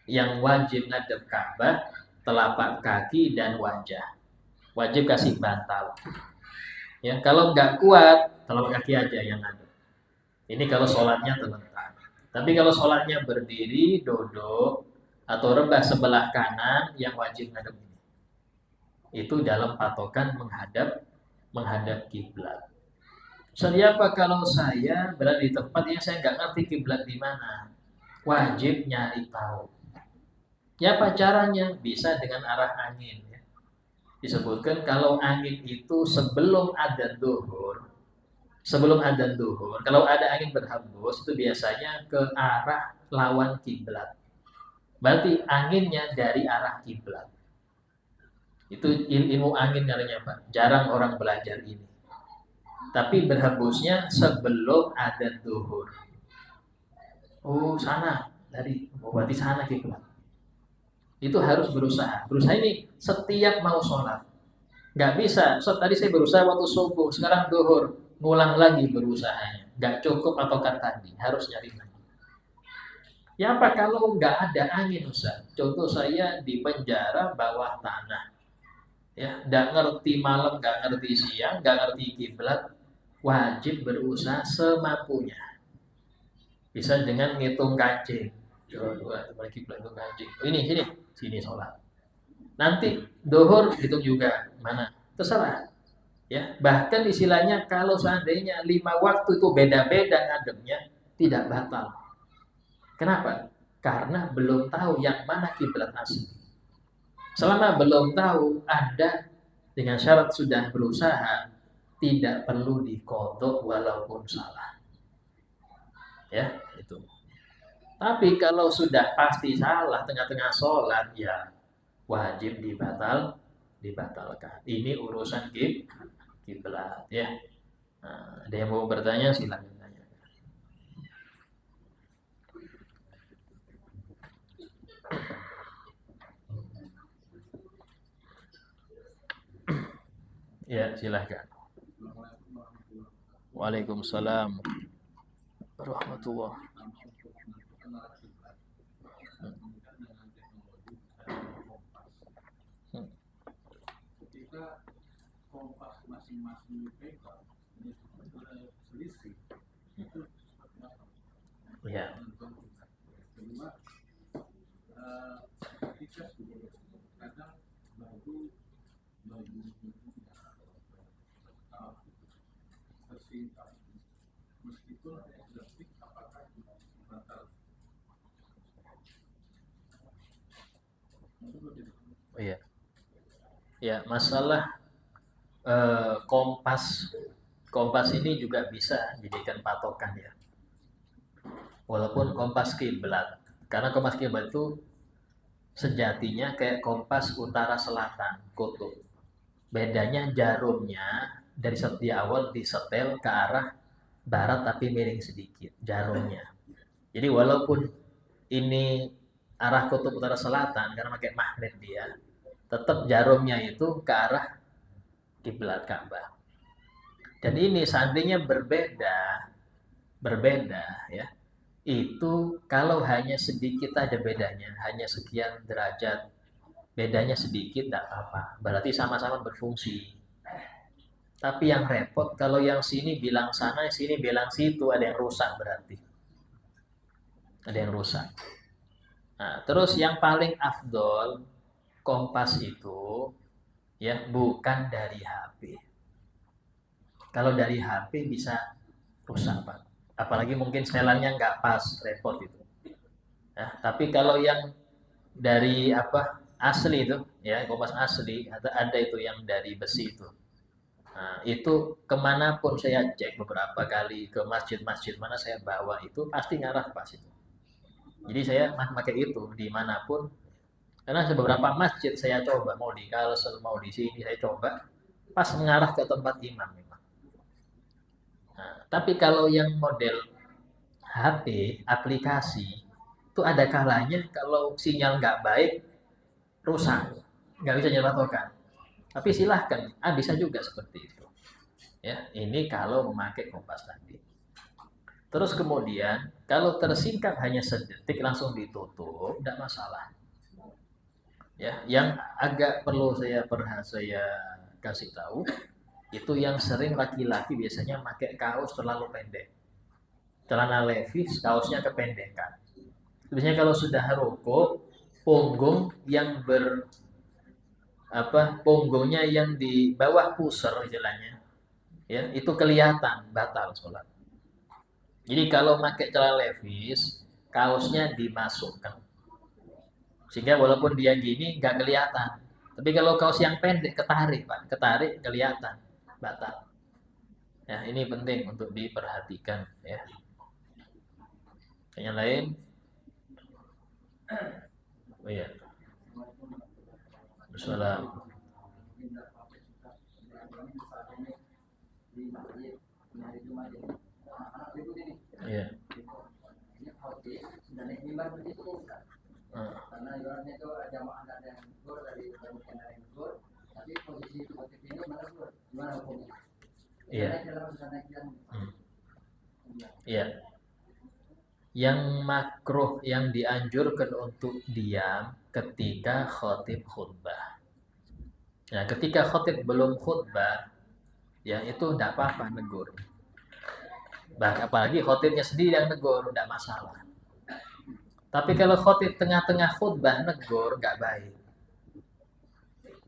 yang wajib ngadep Ka'bah telapak kaki dan wajah. Wajib kasih bantal. Ya, kalau nggak kuat, telapak kaki aja yang ngadep. Ini kalau sholatnya telentang. Tapi kalau sholatnya berdiri, duduk, atau rebah sebelah kanan, yang wajib ngadep ini. Itu dalam patokan menghadap kiblat. Siapa kalau saya berada di tempat yang saya nggak ngerti kiblat di mana, wajib nyari tahu. Ya apa caranya? Bisa dengan arah angin. Ya. Disebutkan kalau angin itu sebelum adzan duhur, kalau ada angin berhembus itu biasanya ke arah lawan kiblat. Berarti anginnya dari arah kiblat. Itu ilmu angin namanya Pak. Jarang orang belajar ini. Tapi berhembusnya sebelum adzan duhur. Oh sana dari, berarti sana kiblat. Itu harus berusaha. Berusaha ini setiap mau sholat. Nggak bisa. So, tadi saya berusaha waktu subuh, sekarang duhur, ngulang lagi berusahanya. Nggak cukup patokan tadi, harus nyari lagi. Ya apa kalau nggak ada angin Ustaz? Contoh saya di penjara bawah tanah. Ya, nggak ngerti malam, nggak ngerti siang, nggak ngerti kiblat. Wajib berusaha semampunya. Bisa dengan ngitung kancing. Bagi ngitung kancing. Sini sholat. Nanti duhur hitung juga mana, terserah. Ya, bahkan istilahnya kalau seandainya 5 waktu itu beda-beda ngadepnya tidak batal. Kenapa? Karena belum tahu yang mana kiblat asli. Selama belum tahu, Anda dengan syarat sudah berusaha, tidak perlu diqodho walaupun salah. Ya, itu. Tapi kalau sudah pasti salah tengah-tengah sholat, ya wajib dibatalkan. Ini urusan kiblat, ya. Nah, ada yang mau bertanya silakan tanya. Ya, silahkan. Waalaikumsalam warahmatullah. Ketika kompas masing-masing dipegang, ini selisih itu Ya, kedua ketika kadang baju tersingkap meskipun sudah fix apakah batal. oh iya. Ya, masalah kompas ini juga bisa jadikan patokan ya. Walaupun kompas kiblat, karena kompas kiblat itu sejatinya kayak kompas utara selatan kutub. Bedanya jarumnya di awal disetel ke arah barat tapi miring sedikit jarumnya. Jadi walaupun ini arah kutub utara selatan karena pakai magnet dia, tetap jarumnya itu ke arah kiblat Ka'bah. Dan ini seandainya berbeda ya. Itu kalau hanya sedikit aja bedanya, hanya sekian derajat, bedanya sedikit tidak apa-apa. Berarti sama-sama berfungsi. Tapi yang repot kalau yang sini bilang sana, sini bilang situ, ada yang rusak berarti. Ada yang rusak. Nah, terus yang paling afdol kompas itu ya bukan dari HP. Kalau dari HP bisa rusak, Pak. Apalagi mungkin setelannya nggak pas, repot itu. Nah, tapi kalau yang dari apa asli itu, ya kompas asli, ada itu yang dari besi itu. Nah, itu kemanapun saya cek beberapa kali ke masjid-masjid mana saya bawa itu pasti ngarah pas itu. Jadi saya pakai itu dimanapun. Karena beberapa masjid saya coba, mau di Kalsel, mau di sini saya coba, pas mengarah ke tempat imam memang. Nah, tapi kalau yang model HP, aplikasi, itu ada kalanya kalau sinyal nggak baik, rusak, nggak bisa jadi patokan. Tapi silahkan, bisa juga seperti itu. Ya, ini kalau memakai kompas tadi. Terus kemudian, kalau tersingkap hanya sedetik langsung ditutup, tidak masalah. Ya, yang agak perlu saya kasih tahu, itu yang sering laki-laki biasanya pakai kaos terlalu pendek. Celana levis, kaosnya kependekan. Biasanya kalau sudah rukuk, punggung yang punggungnya yang di bawah pusar istilahnya, ya itu kelihatan batal sholat. Jadi kalau pakai celana levis, kaosnya dimasukkan, sehingga walaupun dia gini nggak kelihatan. Tapi kalau kaos yang pendek ketarik, Pak, ketarik kelihatan batal. Ya ini penting untuk diperhatikan ya. Yang lain, oh iya. Salam. Iya. Karena ibaratnya itu jamaah ada yang gol dari yang gol, tapi posisi khotib ini mana gol? Gimana hukumnya? Iya. Iya. Yang makruh yang dianjurkan untuk diam ketika khotib khutbah. Nah, ketika khotib belum khutbah, ya itu tidak apa-apa negur. Bahkan apalagi khotibnya sendiri yang negur, tidak masalah. Tapi kalau khotib tengah-tengah khutbah negur, nggak baik.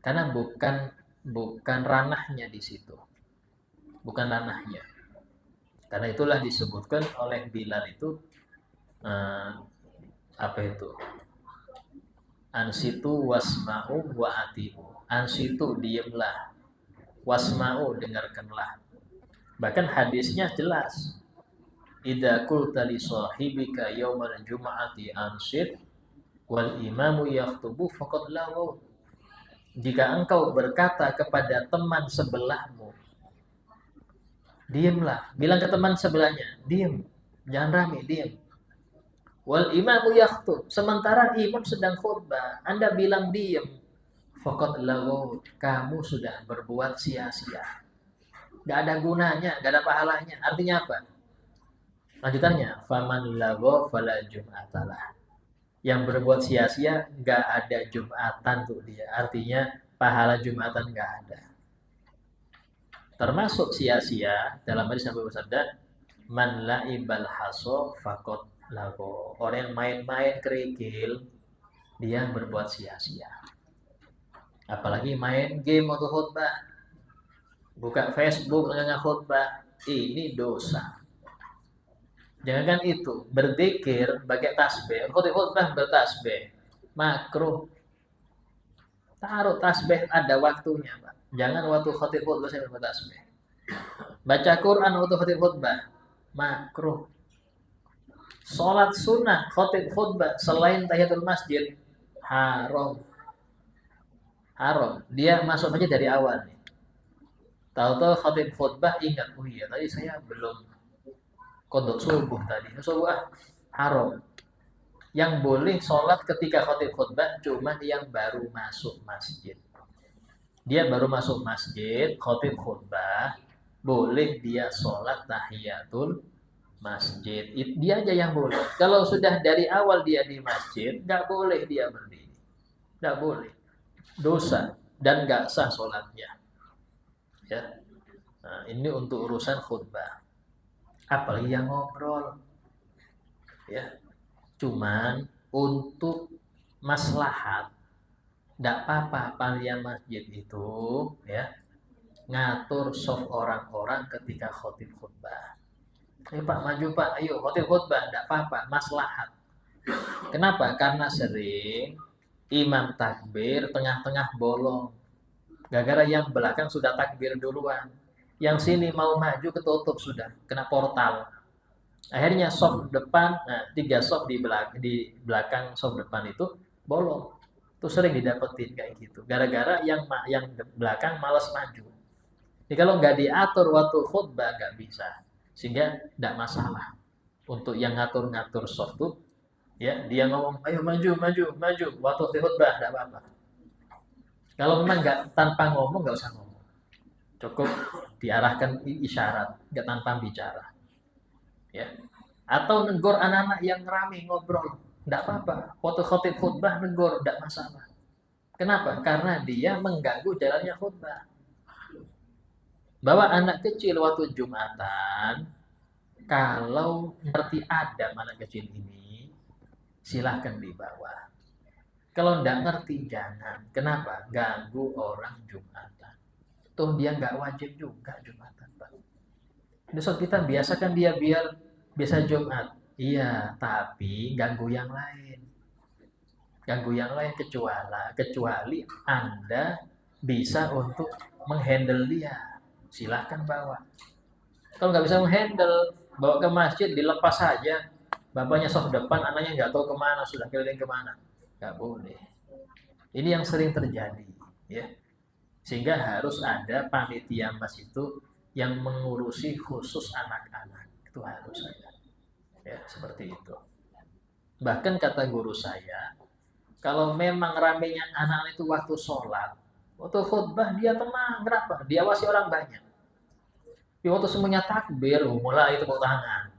Karena bukan ranahnya di situ. Bukan ranahnya. Karena itulah disebutkan oleh Bilal itu apa itu? Ansitu wasma'u wa ati'u. Ansitu diamlah. Wasma'u dengarkanlah. Bahkan hadisnya jelas. Idza qulta li sahibika yaumal jum'ati ansit wal imamu yaktubu faqad lawu. Jika engkau berkata kepada teman sebelahmu Diamlah. Bilang ke teman sebelahnya, diam. Jangan rame, diam. Wal imamu yakhthub. Sementara imam sedang khutbah, Anda bilang diam. Faqad laghaw. Kamu sudah berbuat sia-sia. Gak ada gunanya, gak ada pahalanya. Artinya apa? Lanjutannya, faman laghaw fala jum'atalah. Yang berbuat sia-sia gak ada Jumatan tuh dia. Artinya pahala Jumatan gak ada. Termasuk sia-sia dalam hadis Nabi bersabda, man la'ibal haso faqad laghaw. Orang yang main-main kerikil, dia berbuat sia-sia. Apalagi main game atau khutbah, buka Facebook tengah khutbah, ini dosa. Jangankan itu, berzikir pakai tasbih, khutbah bertasbih, makruh. Taruh tasbih ada waktunya, Pak. Jangan waktu khutbah saya bertasbih. Baca Quran waktu khutbah, makruh. Salat sunnah khutbah selain tahiyatul masjid, haram. Haram. Dia masuk aja dari awal nih. Tahu-tahu khutbah ingat, oh iya tadi saya belum qodok subuh tadi. Subuh haram. Yang boleh sholat ketika khutbah cuma yang baru masuk masjid. Dia baru masuk masjid, khutbah, boleh dia sholat tahiyatul masjid. Dia aja yang boleh. Kalau sudah dari awal dia di masjid, nggak boleh dia berdiri. Nggak boleh. Dosa dan nggak sah sholatnya. Ya. Nah, ini untuk urusan khutbah. Apalagi yang ngobrol, ya. Cuman untuk maslahat, tidak apa-apa panitia masjid itu, ya, ngatur soft orang-orang ketika khutbah. Pak maju Pak, ayo khutbah, tidak apa-apa, maslahat. Kenapa? Karena sering imam takbir tengah-tengah bolong. Gara-gara yang belakang sudah takbir duluan. Yang sini mau maju ketutup sudah, kena portal. Akhirnya soft depan, nah 3 soft di belakang soft depan itu bolong. Itu sering didapetin kayak gitu. Gara-gara yang belakang malas maju. Jadi kalau nggak diatur waktu khutbah nggak bisa, sehingga tidak masalah. Untuk yang ngatur-ngatur soft tuh, ya dia ngomong, ayo maju. Waktu khutbah tidak apa-apa. Kalau memang nggak tanpa ngomong nggak usah ngomong. Cukup diarahkan isyarat, nggak tanpa bicara, ya. Atau negor anak-anak yang rame ngobrol, nggak apa-apa. Waktu khutbah negor, nggak masalah. Kenapa? Karena dia mengganggu jalannya khutbah. Bawa anak kecil waktu Jumatan, kalau ngerti adab anak kecil ini, silahkan dibawa. Kalau nggak ngerti jangan. Kenapa? Ganggu orang Jumatan. Tuh dia nggak wajib juga Jumatan, Pak. Besok kita biasakan dia biar biasa Jumat. Iya, tapi ganggu yang lain. Ganggu yang lain kecuali Anda bisa untuk menghandle dia. Silahkan bawa. Kalau nggak bisa menghandle, bawa ke masjid, dilepas saja. Bapaknya soft depan, anaknya nggak tahu kemana, sudah keliling kemana. Nggak boleh. Ini yang sering terjadi, ya. Sehingga harus ada panitia masjid itu yang mengurusi khusus anak-anak. Itu harus ada. Ya, seperti itu. Bahkan kata guru saya, kalau memang ramenya anak-anak itu waktu sholat, waktu khutbah dia tenang. Kenapa? Diawasi orang banyak. Di waktu semuanya takbir, mulai tepuk tangan.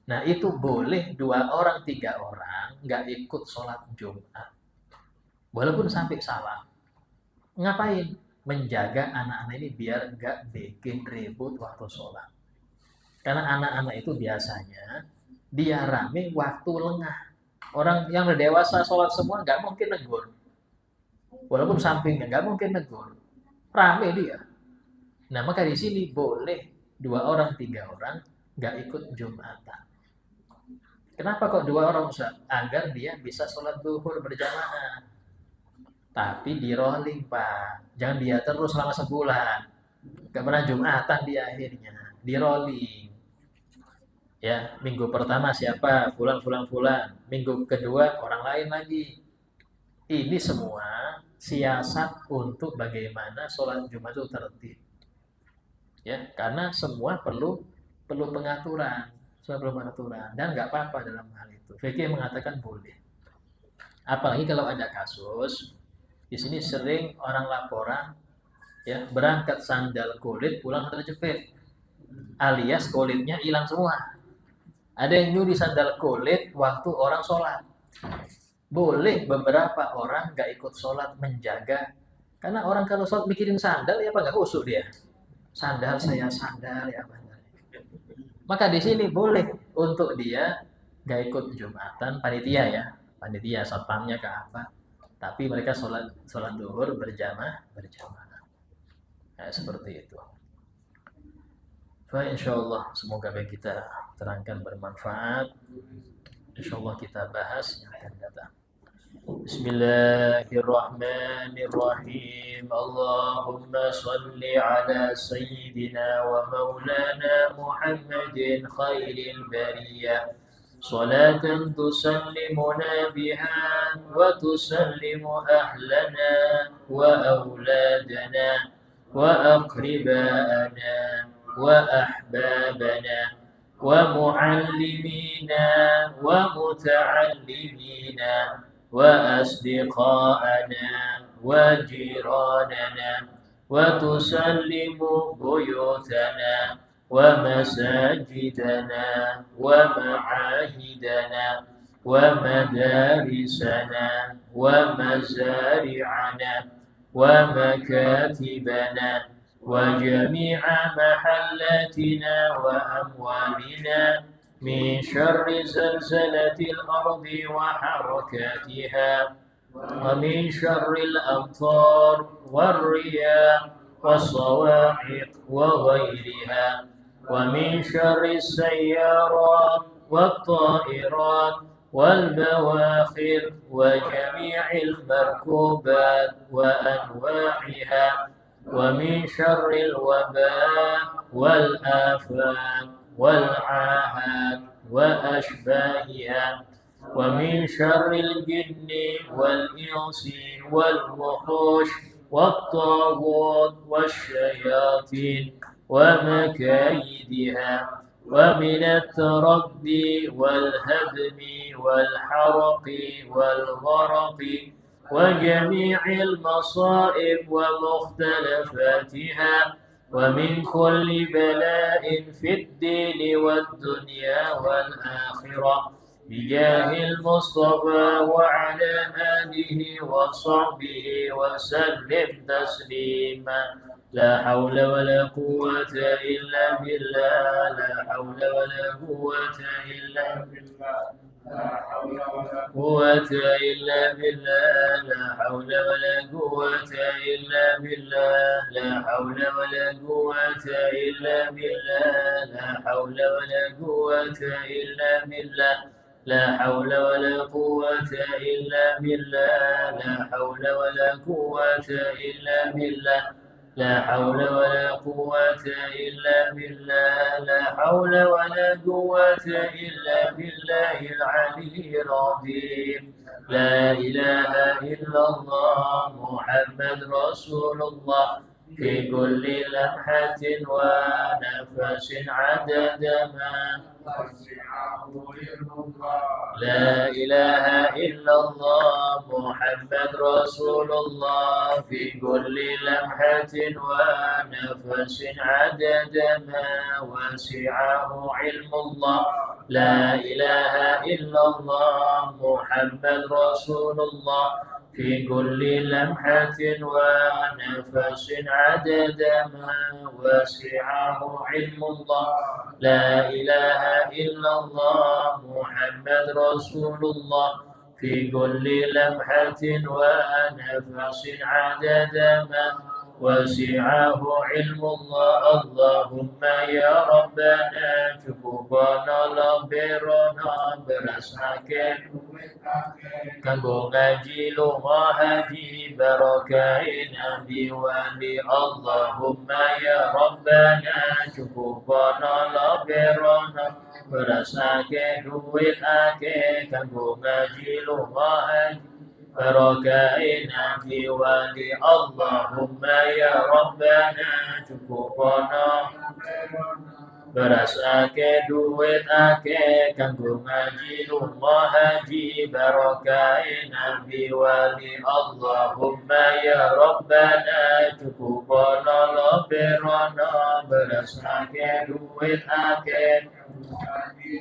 Nah itu boleh 2 orang, 3 orang nggak ikut sholat Jumat. Walaupun sampai salah. Ngapain? Menjaga anak-anak ini biar nggak bikin ribut waktu sholat. Karena anak-anak itu biasanya dia rame waktu lengah. Orang yang udah dewasa sholat semua nggak mungkin negur. Walaupun sampingnya nggak mungkin negur. Rame dia. Nah maka di sini boleh 2 orang, 3 orang nggak ikut Jumatan. Kenapa kok 2 orang Ustaz? Agar dia bisa sholat zuhur berjamaah. Tapi di rolling Pak, jangan dia terus selama sebulan. Gak pernah Jumatan di akhirnya, di rolling. Ya, minggu pertama siapa? Fulan. Minggu kedua orang lain lagi. Ini semua siasat untuk bagaimana sholat Jumat itu tertib. Ya, karena semua perlu pengaturan, dan nggak apa-apa dalam hal itu. Fikih mengatakan boleh. Apalagi kalau ada kasus di sini sering orang laporan ya berangkat sandal kulit pulang sandal jepit, alias kulitnya hilang semua. Ada yang nyuri sandal kulit waktu orang sholat. Boleh beberapa orang nggak ikut sholat menjaga, karena orang kalau sholat mikirin sandal ya apa nggak khusyuk dia. Sandal saya sandal ya apa. Maka di sini boleh untuk dia nggak ikut Jumatan, panitia satpamnya ke apa, tapi mereka sholat duhur berjamaah. Nah, seperti itu. Insyaallah semoga bagi kita terangkan bermanfaat. Insyaallah kita bahas yang akan datang. Bismillahirrahmanirrahim. Allahumma salli ala sayyidina wa maulana Muhammadin khairil bariyah. صلاة تسلمنا بها وتسلم أهلنا وأولادنا وأقرباءنا وأحبابنا ومعلمينا ومتعلمينا وأصدقاءنا وجيراننا وتسلم بيوتنا ومساجدنا ومعاهدنا ومدارسنا ومزارعنا ومكاتبنا وجميع محلاتنا وأموالنا من شر زلزلة الأرض وحركاتها ومن شر الأمطار والرياح والصواعق وغيرها ومن شر السيارات والطائرات والبواخر وجميع المركوبات وأنواعها ومن شر الوباء والآفات والعاهات وأشباهها ومن شر الجن والإنس والوحوش والطاغوت والشياطين ومكايدها ومن التردي والهدم والحرق والغرق وجميع المصائب ومختلفاتها ومن كل بلاء في الدين والدنيا والآخرة بجاه المصطفى وعلى آله وصحبه وسلم تسليما لا حول ولا قوة إلا بالله لا حول ولا قوة إلا بالله لا حول ولا قوة إلا بالله لا حول ولا قوة إلا بالله لا حول ولا قوة إلا بالله لا حول ولا قوة إلا بالله لا حول ولا قوة إلا بالله لا حول ولا قوة إلا بالله لا حول ولا قوة إلا بالله لا حول ولا قوة إلا بالله العلي العظيم لا إله إلا الله محمد رسول الله في كل لمحة ونفس عدد ما لا إله إلا الله محمد رسول الله في كل لمحة ونفس عدد ما وسعه علم الله لا إله إلا الله محمد رسول الله في كل لمحة ونفس عدد ما وسعه علم الله لا إله إلا الله محمد رسول الله في كل لمحة ونفس عدد ما وسعه علم الله اللهم يا ربنا cukupana labirana berasake kanggo ngaji lunga haji barakai nabi wali Allahumma ya rabbana cukupana labirana berasake duit ake kanggo ngaji lunga haji barakaina biwali Allahumma ya Rabbana cukupono beras ake duit ake kanggo ngaji lunga haji barakaina biwali Allahumma ya Rabbana cukupono loberono beras ake duit ake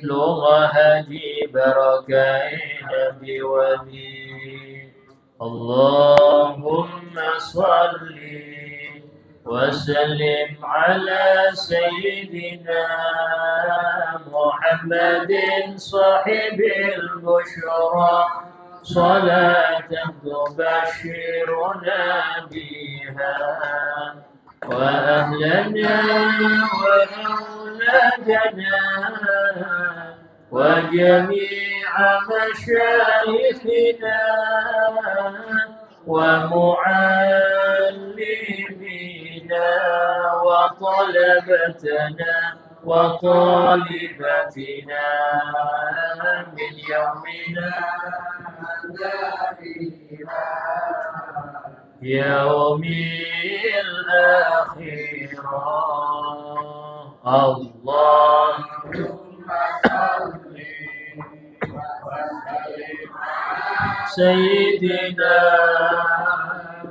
lunga haji barakaina biwali Allahumma salli وسلم على سيدنا محمد صاحب البشرى صلاة تبشرنا بها وأهلنا وأولادنا وجميع مشايخنا ومعلمينا وطلبتنا وطالبتنا من يومنا يوم الآخرة اللهم صل سيدنا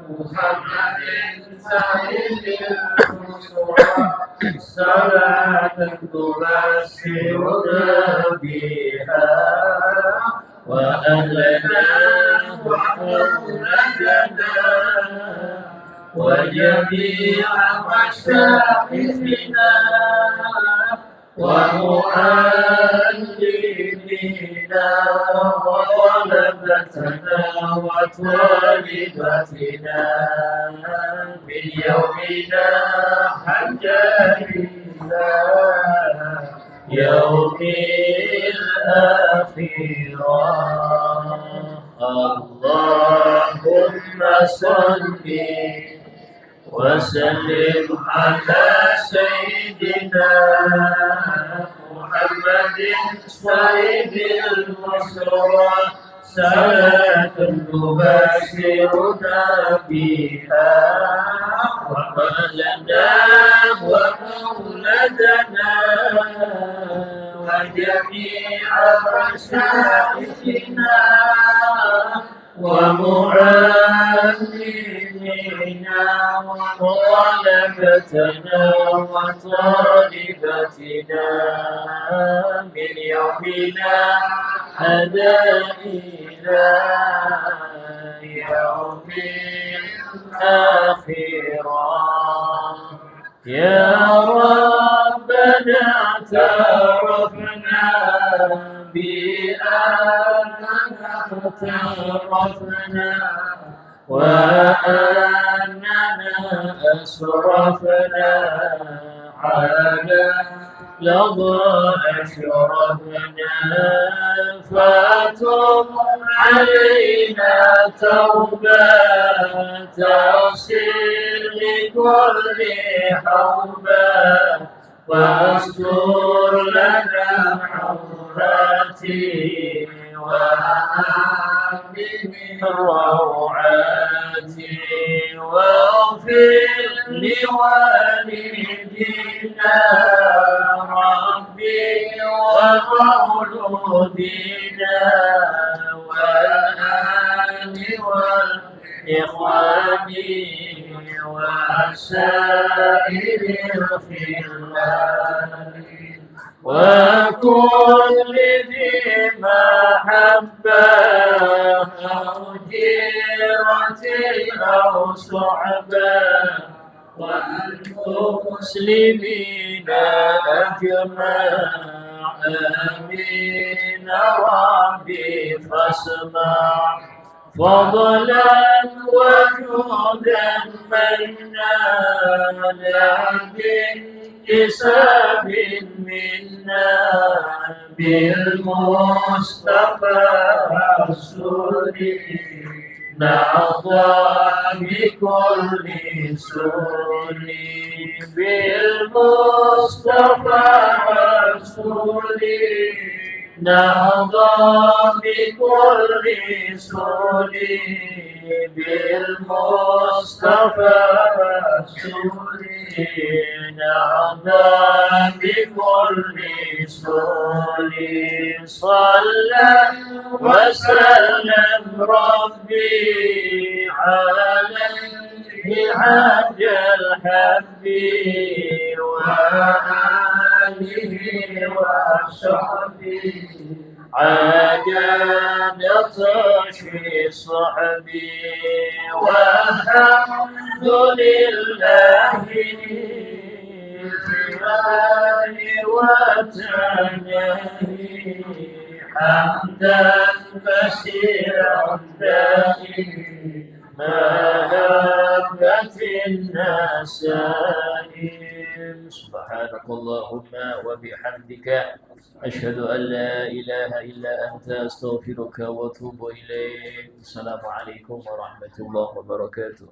محمد سيد صلاة تبشرنا بها وأهلنا وأولادنا وجميع مشايخنا ومعلمينا وطلبتنا وطالبتنا من يومنا حتى إلى يوم الآخرة اللهم صل وسلم على سيدنا محمد صاحب البشرى صلاة تبشرنا بها وأهلنا وأولادنا وجميع مشايخنا ومعلمينا وطلبتنا وطالبتنا من يومنا هذا إلى يوم الآخرة يا ربنا اعترفنا بأننا اقترفنا وأننا أسرفنا على لظى أشرفنا فتب علينا توبة تصل لكل حوبة واستر لنا عوراتي وآمن روعاتي واغفر لوالدينا ربي ومولودينا والآل والإخوان وسائر الخلان وكل ذي محبة أو جيرة أو صحبة والمسلمين أجمع آمين ربي فاسمع فضلا وجودا منا لا بالحساب منا بالمصطفى رسولي نعطى بكل سوري بالمصطفى رسولي نهضى بكل سوري بالمصطفى سوري نهضى بكل سوري صلى وسلم ربي عليه عبد الحب وآله وصحبه عجب طشي صحبي والحمد لله في غالي وتنهي حمدا كثيرا دائما هبت النسائم سبحانك اللهم وبحمدك أشهد أن لا إله إلا أنت أستغفرك وأتوب إليك السلام عليكم ورحمة الله وبركاته